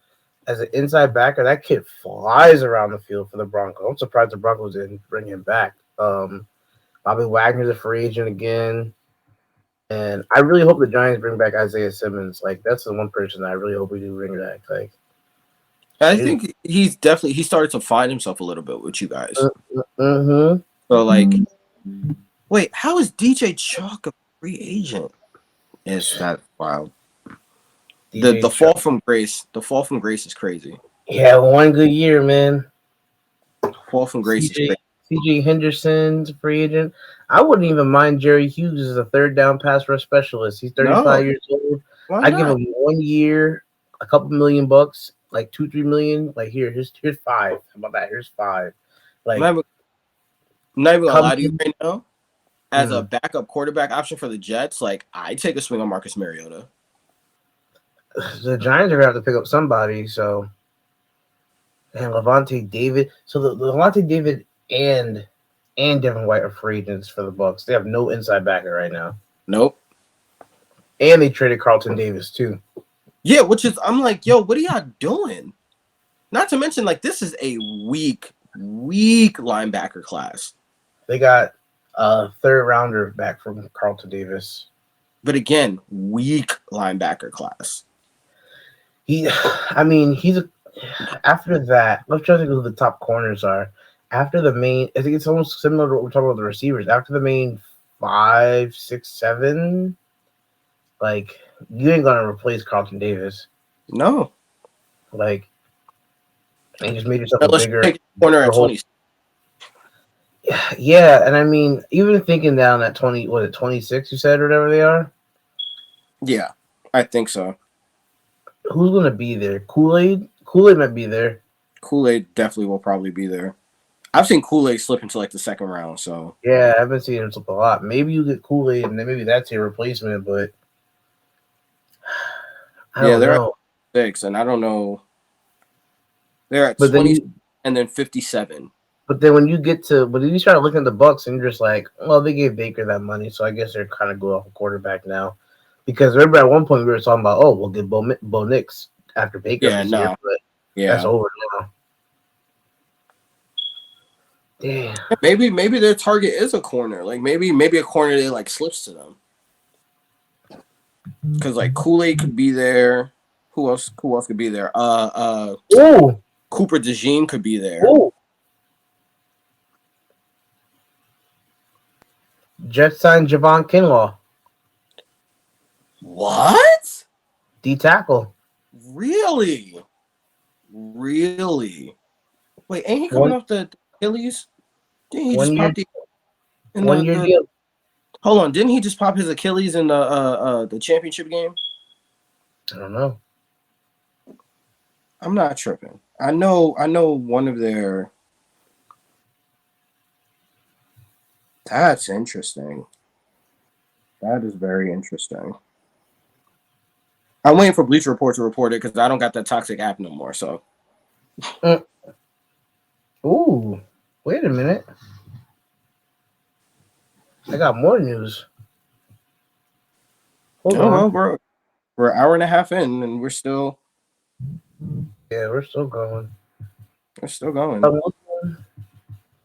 as an inside backer, that kid flies around the field for the Broncos. I'm surprised the Broncos didn't bring him back. Bobby Wagner's a free agent again. And I really hope the Giants bring back Isaiah Simmons. Like that's the one person I really hope we do bring back. Like I shoot. think he started to find himself a little bit with you guys. Mm-hmm. So like, wait, how is DJ Chalk a free agent? Is that wild? The DJ fall from grace, is crazy. Yeah, one good year, man. Fall from grace is CJ crazy. CJ Henderson's a free agent. I wouldn't even mind Jerry Hughes as a third down pass rush specialist. He's No, 35 years old. why I give not? him 1 year, a couple $1 million, like 2-3 million. Like here's five. How about that? Here's five. I'm Like not, I'm not even gonna come lie to you in. right now. As a backup quarterback option for the Jets, like I take a swing on Marcus Mariota. The Giants are gonna have to pick up somebody. So and Levante David. So the Levante David and Devin White are free agents for the Bucks. They have no inside backer right now. Nope. And they traded Carlton Davis too. Yeah, which is I'm like, yo, what are y'all doing? Not to mention, like, this is a weak linebacker class. They got a third rounder back from Carlton Davis. But again, weak linebacker class. He's after that. Let's try to think who the top corners are. After the main, I think it's almost similar to what we're talking about the receivers. After the main 5, 6, 7, like you ain't gonna replace Carlton Davis. No. Like, you just made yourself a Unless you bigger take corner at hole. 20. Yeah, and I mean, even thinking down at 20, what it 26, you said, or whatever they are. Yeah, I think so. Who's gonna be there? Kool-Aid might be there. Kool-Aid definitely will probably be there. I've seen Kool-Aid slip into like the second round, so Yeah, I've been seeing him slip a lot. Maybe you get Kool-Aid, and then maybe that's your replacement. But I yeah, don't they're at know. 6, and I don't know. They're at But 20 then, and then 57. when you get to, but then you start looking at the Bucks, and you're just like, well, they gave Baker that money, so I guess they're kind of going off a quarterback now. Because remember, at one point we were talking about, oh, we'll get Bo Nix after Baker Yeah, this year, no. but that's Yeah. over now. Damn. Maybe their target is a corner. Like maybe a corner that like slips to them. Because like Kool-Aid could be there. Who else could be there? Ooh, Cooper DeJean could be there. ooh. Jets signed Javon Kinlaw, What? D tackle. Really? Really? Wait, ain't he coming One off the Achilles? Didn't he one just year pop in 1 year the deal. hold on, didn't he just pop his Achilles in the championship game? I don't know. I'm not tripping. I know one of their that's interesting. That is very interesting. I'm waiting for Bleacher Report to report it because I don't got that toxic app no more. So Ooh, wait a minute. I got more news. Hold oh well, on. we're an hour and a half in and we're still Yeah, we're still going. going.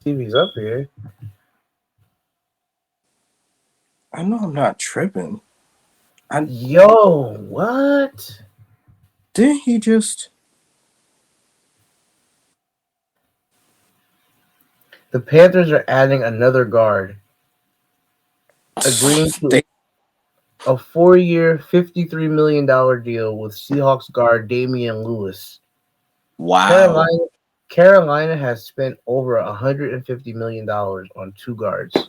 TV's up here. I know I'm not tripping. Yo, what? Didn't he just? The Panthers are adding another guard, agreeing to They, a 4-year, $53 million deal with Seahawks guard Damian Lewis. wow. Carolina, Carolina has spent over $150 million on two guards.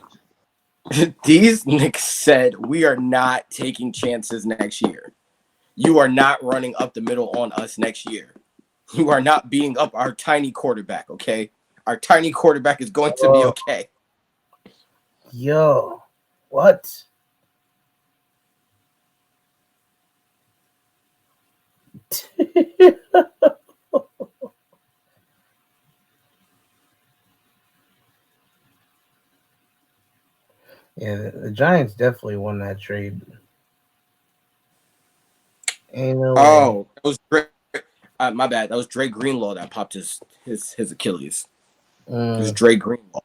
These Knicks said we are not taking chances next year. You are not running up the middle on us next year. You are not beating up our tiny quarterback, okay? Our tiny quarterback is going to be Oh, okay. yo, what? Yeah, the Giants definitely won that trade. Ain't no way. Oh, that was Drake. My bad. That was Drake Greenlaw that popped his Achilles. It was Mm, Drake Greenlaw.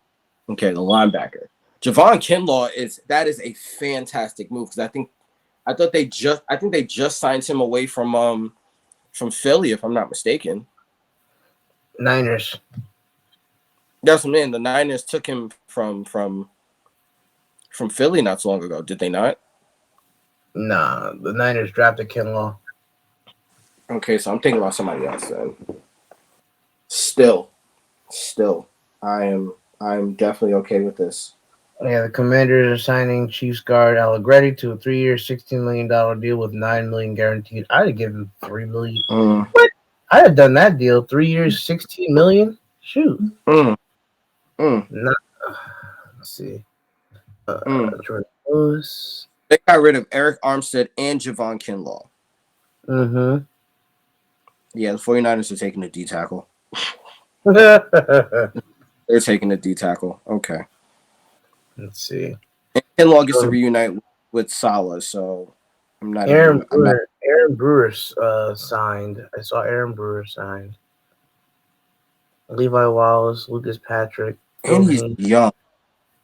Okay, the linebacker. Javon Kinlaw is a fantastic move because I think they just signed him away from Philly if I'm not mistaken. Niners. That's what I mean. The Niners took him from Philly not so long ago, did they not? Nah, the Niners drafted Kinlaw. Okay, so I'm thinking about somebody else then. Still, still, I'm definitely okay with this. Yeah, the Commanders are signing Chiefs guard Allegretti to a 3-year, $16 million deal with $9 million guaranteed. I'd have given $3 million. Mm, What? I'd have done that deal. 3 years, $16 million. Shoot. mm, mm, Nah, let's see. mm. Jordan Lewis. They got rid of Eric Armstead and Javon Kinlaw. Mm-hmm. Yeah, the 49ers are taking a D tackle. Let's They're taking a D tackle. Okay. see. And Kinlaw gets to reunite with Salah, so I'm not Aaron even. I'm not. Brewer. Aaron Brewer signed. I saw Aaron Brewer signed. Levi Wallace, Lucas Patrick, Phil And he's Haynes. young.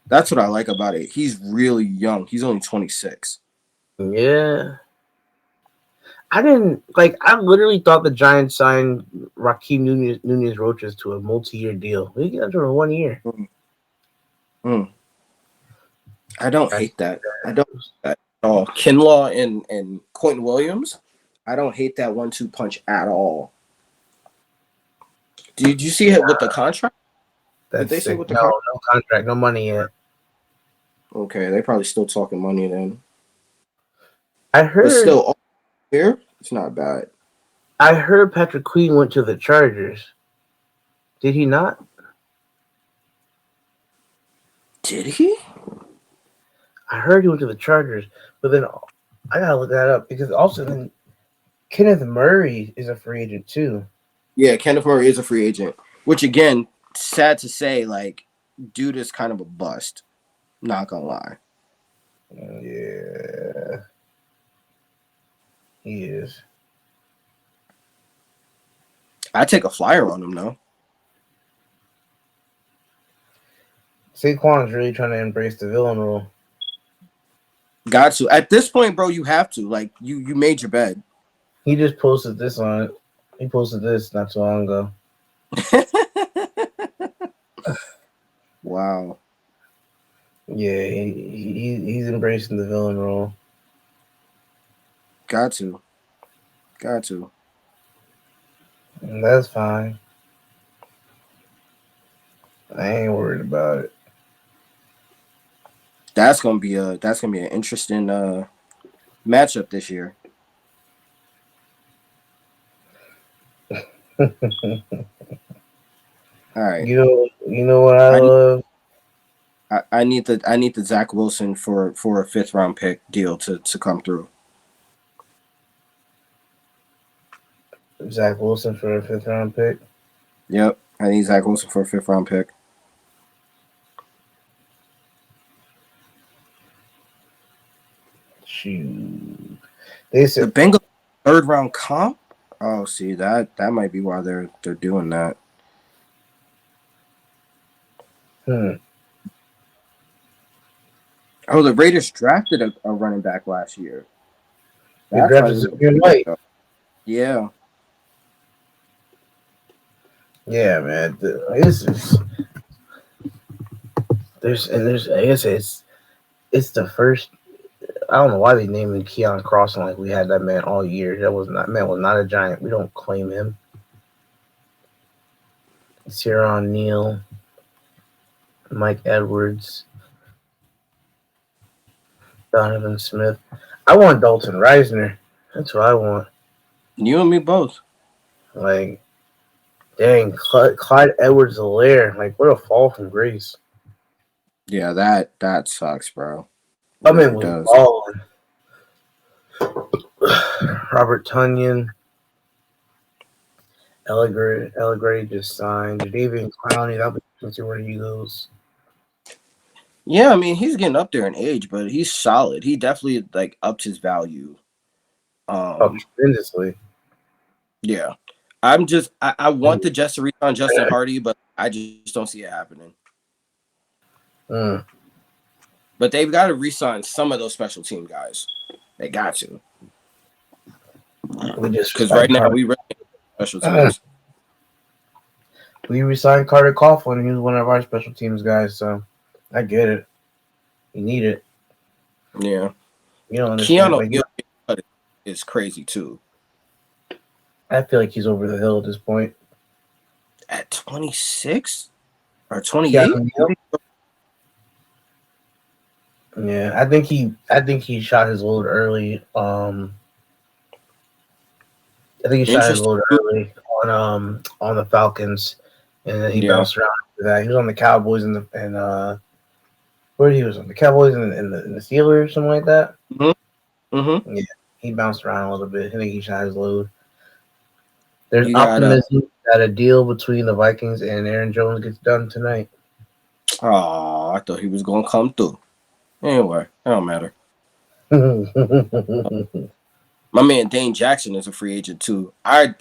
That's what I like about it. He's really young. He's only 26. Yeah. I didn't like. I literally thought the Giants signed Raheem Nunez Roches to a multi-year deal. We got for 1 year. Mm, mm. I don't That's hate that. I don't hate that at all. Kinlaw and Quentin Williams. I don't hate that 1-2 punch at all. Did you see it with the contract? Did that's they say sick. with the No, contract? no contract, no money yet. Okay, they probably still talking money then. I But heard. still, all here, it's not bad. I heard Patrick Queen went to the Chargers. Did he not? Did he? I heard he went to the Chargers, but then I gotta look that up because also then Kenneth Murray is a free agent too. Yeah, Kenneth Murray is a free agent. Which again, sad to say, like, dude is kind of a bust. Not gonna lie. Yeah, he is. I take a flyer on him though. Saquon is really trying to embrace the villain role. Got to. At this point, bro, you have to. Like, you made your bed. He just posted this on it. He posted this not too long ago. Wow. Yeah, he's embracing the villain role. Got to. Got to. And that's fine. I ain't worried about it. That's gonna be an interesting matchup this year. you All right. know what I I need love? I need the Zach Wilson for a 5th round pick deal to come through. Zach Wilson for a 5th round pick. Yep. I need Zach Wilson for a 5th round pick. Shoot. They The said Bengals 3rd round comp? Oh, see that might be why they're doing that. Hmm. Oh, the Raiders drafted a running back last year. They That's why drafted he was Zamir White. yeah. Yeah, man. This is there's I guess it's the first. I don't know why they named him Keon Crossing like we had that man all year. That man was not a giant. We don't claim him. Ciaron Neal, Mike Edwards, Donovan Smith. I want Dalton Reisner. That's what I want. You and me both. Like, dang, Clyde Edwards-Helaire. Like, what a fall from grace. Yeah, that sucks, bro. It That man really was does. balling. Robert Tunyon, Elligray just signed. Jadavian Clowney, that'll be interesting to see where he goes. Yeah, I mean he's getting up there in age, but he's solid. He definitely like upped his value. Oh, Um, tremendously. yeah. I want the Jets to resign Justin Hardy, but I just don't see it happening. Mm, But they've got to resign some of those special team guys. They got to. we just Because right resigned now Carter. we really need special teams. We resigned Carter Coughlin. He was one of our special teams guys, so I get it. You need it. Yeah. You don't understand. Keanu Like, is crazy too. I feel like he's over the hill at this point. At 26 or 28? Keanu Neal? Yeah, I think he shot his load early. I think he shot his Interesting. load early on the Falcons, and then he Yeah. bounced around after that. He was on the Cowboys where he was on the Cowboys and the Steelers, something like that. Mm-hmm. Mm-hmm. Yeah, he bounced around a little bit. I think he shot his load. There's You got optimism that a deal between the Vikings and Aaron Jones gets done tonight. oh, I thought he was gonna come through. Anyway, it don't matter. My man Dane Jackson is a free agent too. I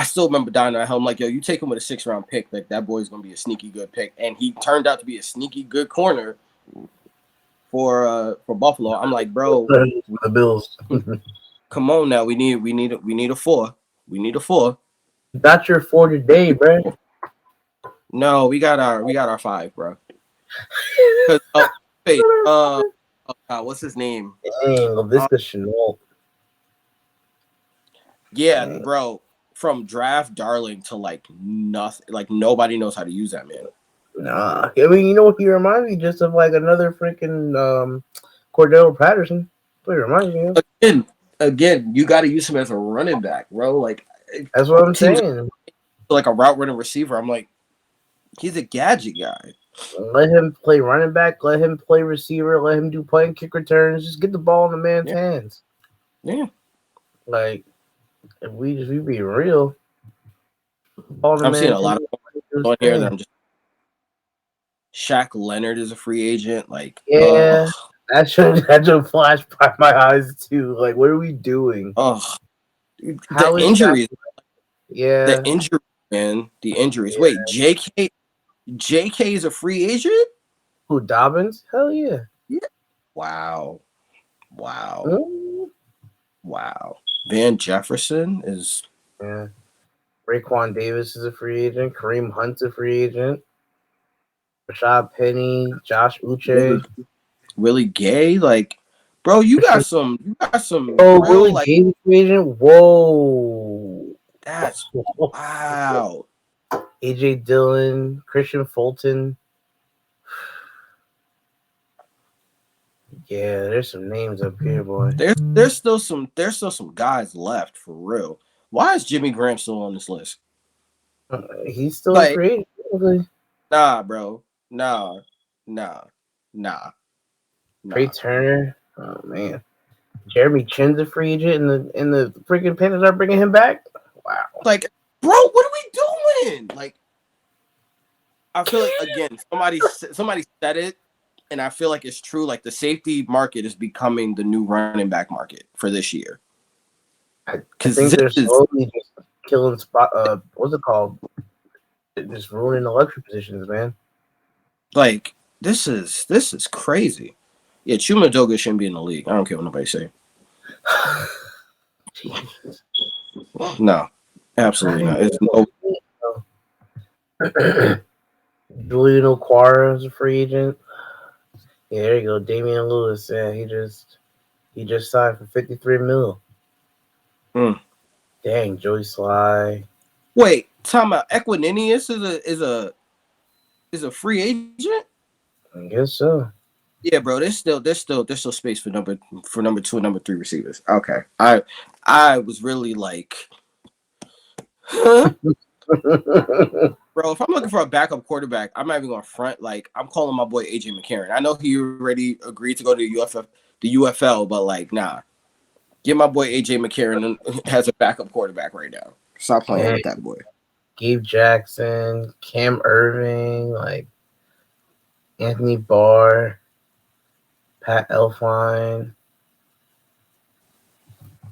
still remember dying at home like, yo, you take him with a 6th round pick, like that boy's gonna be a sneaky good pick. And he turned out to be a sneaky good corner for Buffalo. I'm like, bro, The Bills. come on now. We need a 4. We need a 4. Got your four today, bro. No, we got our 5, bro. Cause wait, oh God, what's his name? Dang, LaVisca Chenault. Yeah, Dang. bro. From draft darling to like nothing, like nobody knows how to use that man. Nah, I mean, you know what he reminds me just of like another freaking Cordell Patterson. That's what he reminds me of. Again, you got to use him as a running back, bro. Like That's what I'm teams saying. like a route running receiver. I'm like, he's a gadget guy. Let him play running back. Let him play receiver. Let him do point and kick returns. Just get the ball in the man's Yeah, hands. yeah. Like if we be real, ball in the I'm seeing man's a lot hands. of Do his on here that thing. I'm just. Shaq Leonard is a free agent. Like, Yeah, that should flash by my eyes too. Like, what are we doing? oh, the How is Shaq? injuries, the Yeah, injury, man, the injuries. yeah. Wait, JK is a free agent? Who Dobbins? Hell yeah. Yeah. Wow. Wow. Mm. Wow. Van Jefferson is Yeah. Raekwon Davis is a free agent. Kareem Hunt's a free agent. Rashad Penny, Josh Willie, Uche. Willie Gay. Like, bro, you got some Oh, real Willie like Gay free agent. Whoa. that's wow. AJ Dillon, Christian Fulton. Yeah, there's some names up here, boy. There's still some guys left for real. Why is Jimmy Graham still on this list? He's still a Like, free agent. nah, bro. Nah, nah, nah, Trey nah. Turner. Oh man. Jeremy Chin's a free agent, and the freaking Panthers are bringing him back. Wow. Like, bro, what are we doing? Like, I feel like again, somebody said it, and I feel like it's true. Like the safety market is becoming the new running back market for this year. I Because think this they're is slowly just killing spot. What's it called? Just ruining the luxury positions, man. Like this is crazy. Yeah, Chuma Doga shouldn't be in the league. I don't care what nobody say. Jeez. No, absolutely not. It's no. Julian Okwara is a free agent. Yeah, there you go. Damian Lewis. Yeah, he just signed for 53 mil. Mm. Dang, Joey Sly. Wait, time out. Equininius is a free agent. I guess so. Yeah, bro. There's still space for number two and number three receivers. Okay, I was really like, huh? Bro, if I'm looking for a backup quarterback, I'm not even going to front. Like, I'm calling my boy AJ McCarron. I know he already agreed to go to the UFL, but like, nah. Get my boy AJ McCarron has a backup quarterback right now. Stop playing Dang, with that boy. Gabe Jackson, Cam Irving, like Anthony Barr, Pat Elfline.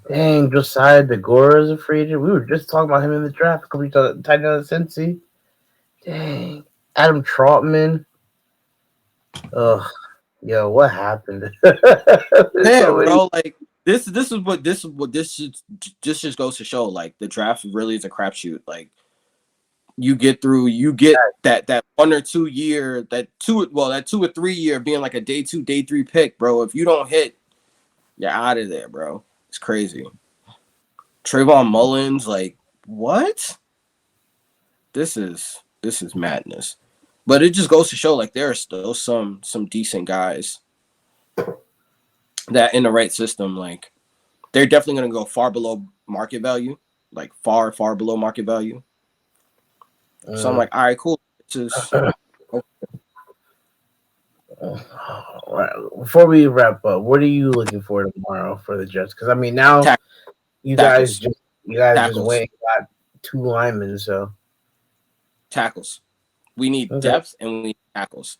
Dang, Josiah DeGora is a free agent. We were just talking about him in the draft. Could we tight end of Cincy? Dang. Adam Trotman. Ugh. Yo, what happened? There's Yeah, so many. bro. Like this just goes to show like the draft really is a crapshoot. Like you get that 1 or 2 year that 2 or 3 year being like a day 2 day 3 pick, bro. If you don't hit, you're out of there, bro. It's crazy. Trayvon Mullins, like what? This is madness. But it just goes to show like there are still some decent guys that in the right system, like they're definitely gonna go far below market value, like far below market value. So I'm Mm. like, all right, cool. This is All right. Before we wrap up, what are you looking for tomorrow for the Jets? Because I mean, now tack- you guys tackles, just you guys just tackles, went and got two linemen. So tackles. We need okay, depth and we need tackles.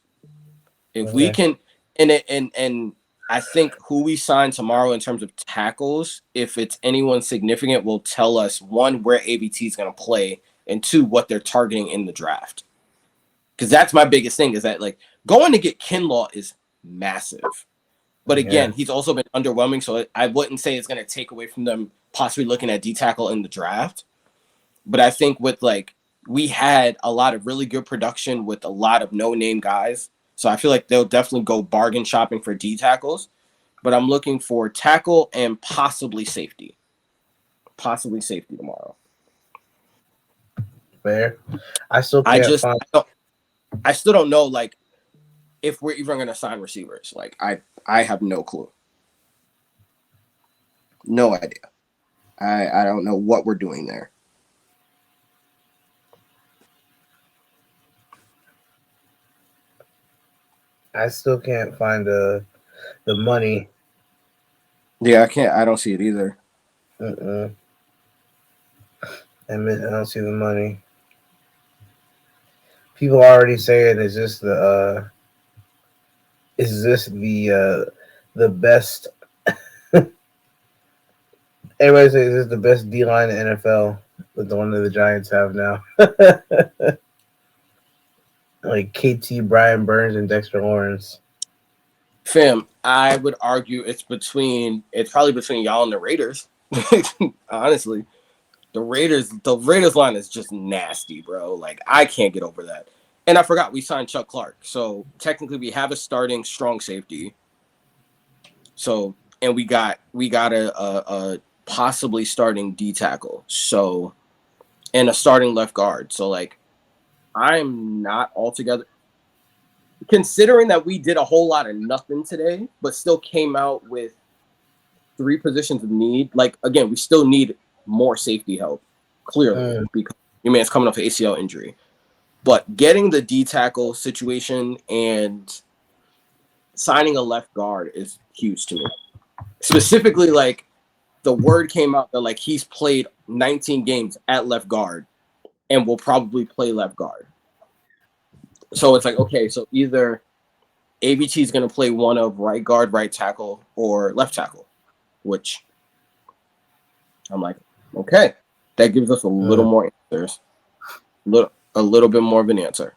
If we okay, can, and I think who we sign tomorrow in terms of tackles, if it's anyone significant, will tell us one where ABT is going to play, and two what they're targeting in the draft. Because that's my biggest thing is that like going to get Kinlaw is massive, but yeah, again he's also been underwhelming, so I wouldn't say it's going to take away from them possibly looking at D tackle in the draft. But I think with like we had a lot of really good production with a lot of no name guys. So I feel like they'll definitely go bargain shopping for D tackles. But I'm looking for tackle and possibly safety. Possibly safety tomorrow. fair. I still I can't just find. I still don't know like if we're even gonna sign receivers. Like I have no clue. No idea. I don't know what we're doing there. I still can't find the money. Yeah, I don't see it either. Mm-mm. I don't see the money. People are already saying, is this the best? Everybody says this is the best D line in the NFL with the one that the Giants have now. Like KT, Brian Burns, and Dexter Lawrence. Fam, I would argue it's probably between y'all and the Raiders. Honestly. The Raiders line is just nasty, bro. Like I can't get over that. And I forgot we signed Chuck Clark. So technically we have a starting strong safety. So and we got a possibly starting D tackle. So and a starting left guard. So like I'm not altogether considering that we did a whole lot of nothing today, but still came out with three positions of need. Like again, we still need more safety help, clearly, Mm, because your man's coming off an ACL injury. But getting the D tackle situation and signing a left guard is huge to me. Specifically, like the word came out that like he's played 19 games at left guard and will probably play left guard. So it's like, okay, so either ABT is going to play one of right guard, right tackle, or left tackle, which I'm like, okay, that gives us a little mm. more answers, a little bit more of an answer,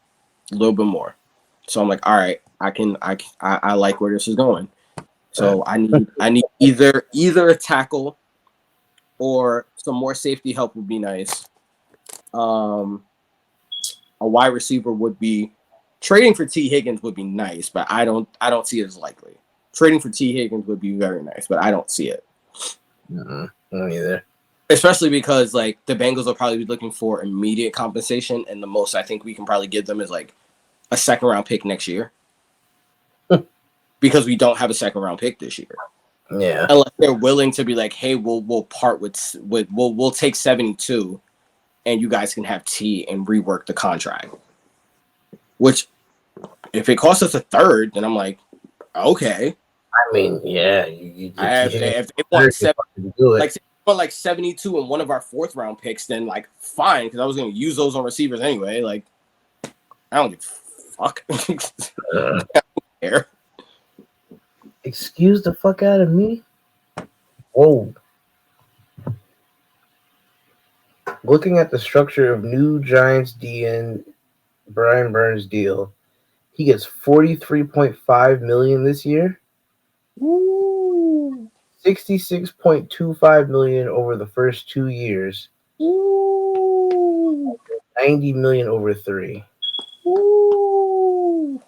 a little bit more. So I'm like, all right, I like where this is going. So I need either a tackle or some more safety help would be nice. Um, a wide receiver would be trading for T Higgins would be nice, but I don't see it as likely. Trading for T Higgins would be very nice, but I don't see it. Me either. Especially because like the Bengals will probably be looking for immediate compensation, and the most I think we can probably give them is like a second round pick next year because we don't have a second round pick this year. Yeah. Unless they're willing to be like, hey, we'll part with we'll take 72, and you guys can have T and rework the contract. Which, if it costs us a third, then I'm like, okay. I mean, yeah, If they want you seven, fucking do it. like say they want like 72 and one of our fourth round picks, then like fine, because I was going to use those on receivers anyway. Like, I don't give a fuck. Uh, I don't care. excuse the fuck out of me. Whoa. Looking at the structure of new Giants DN Brian Burns deal, he gets $43.5 million this year, Ooh. $66.25 million over the first 2 years, Ooh. $90 million over 3. Ooh.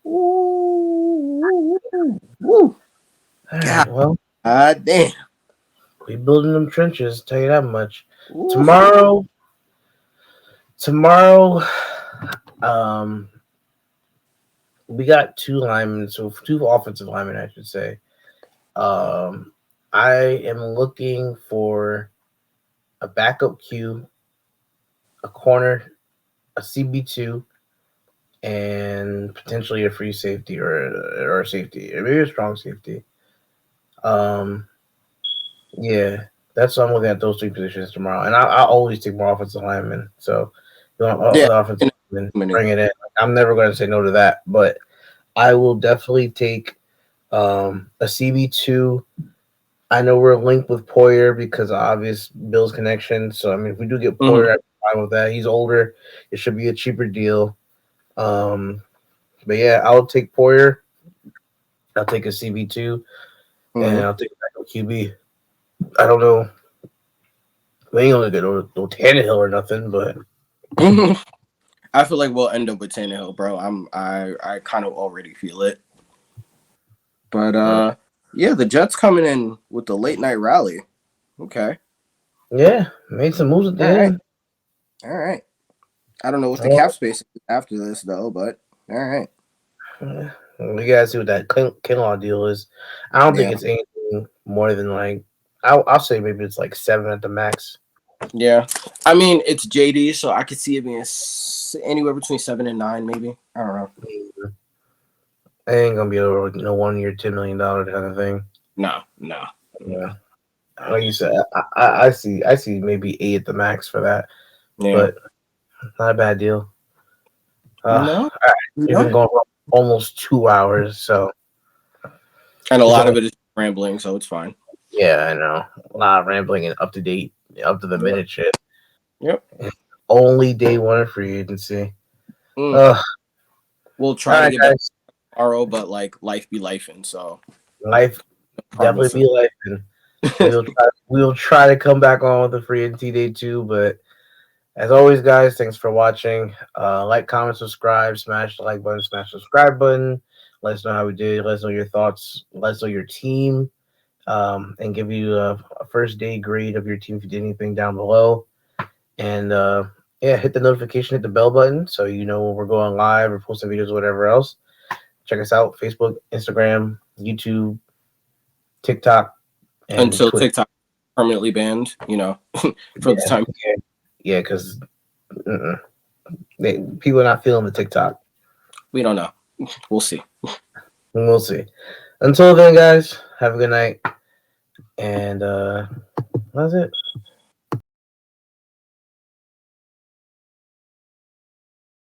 Ooh. Ooh. All God, right, well, damn. we building them trenches. Tell you that much. Ooh. Tomorrow, um, we got 2 linemen, so 2 offensive linemen, I should say. Um, I am looking for a backup Q, a corner, a CB2, and potentially a free safety or a safety, or maybe a strong safety. Um, yeah, that's what I'm looking at, those 3 positions tomorrow. And I always take more offensive linemen, so Yeah. other offensive linemen, bring it in. I'm never going to say no to that, but I will definitely take a CB2. I know we're linked with Poyer because of obvious Bills connection. So I mean, if we do get Poyer, I'm fine with that. He's older; it should be a cheaper deal. But yeah, I'll take Poyer. I'll take a CB2, and I'll take a backup QB. I don't know. We ain't gonna get no Tannehill or nothing, but I feel like we'll end up with Tannehill, bro. I kind of already feel it. But yeah, the Jets coming in with the late night rally. Okay. yeah, made some moves at the All right. end. All right. I don't know what the Well, cap space is after this though, but all right. we gotta see what that Kinlaw deal is. I don't think Yeah. it's anything more than like I'll say maybe it's like 7 at the max. Yeah. I mean, it's JD, so I could see it being anywhere between 7 and 9, maybe. I don't know. I ain't gonna be able to, 1 year, $10 million kind of thing. No. Yeah, like you said, I see maybe 8 at the max for that, Yeah. but not a bad deal. No. All right, we've been going for almost 2 hours, so And a lot of it is rambling, so it's fine. yeah, I know, a lot of rambling and up to date, up to the minute shit. Yep. Only day one of free agency. We'll try to get back tomorrow, but like life be lifing, so life definitely be life, and we'll try to come back on with the free agency day too. But as always, guys, thanks for watching. Like, comment, subscribe, smash the like button, smash the subscribe button. Let us know how we did. Let us know your thoughts. Let us know your team, and give you a first day grade of your team if you did anything down below. And yeah, hit the notification, hit the bell button so you know when we're going live or posting videos or whatever else. Check us out: Facebook, Instagram, YouTube, TikTok, and until Twitter. TikTok permanently banned, for the time. Yeah, because people are not feeling the TikTok. We don't know. We'll see. We'll see. Until then, guys, have a good night. And that's it.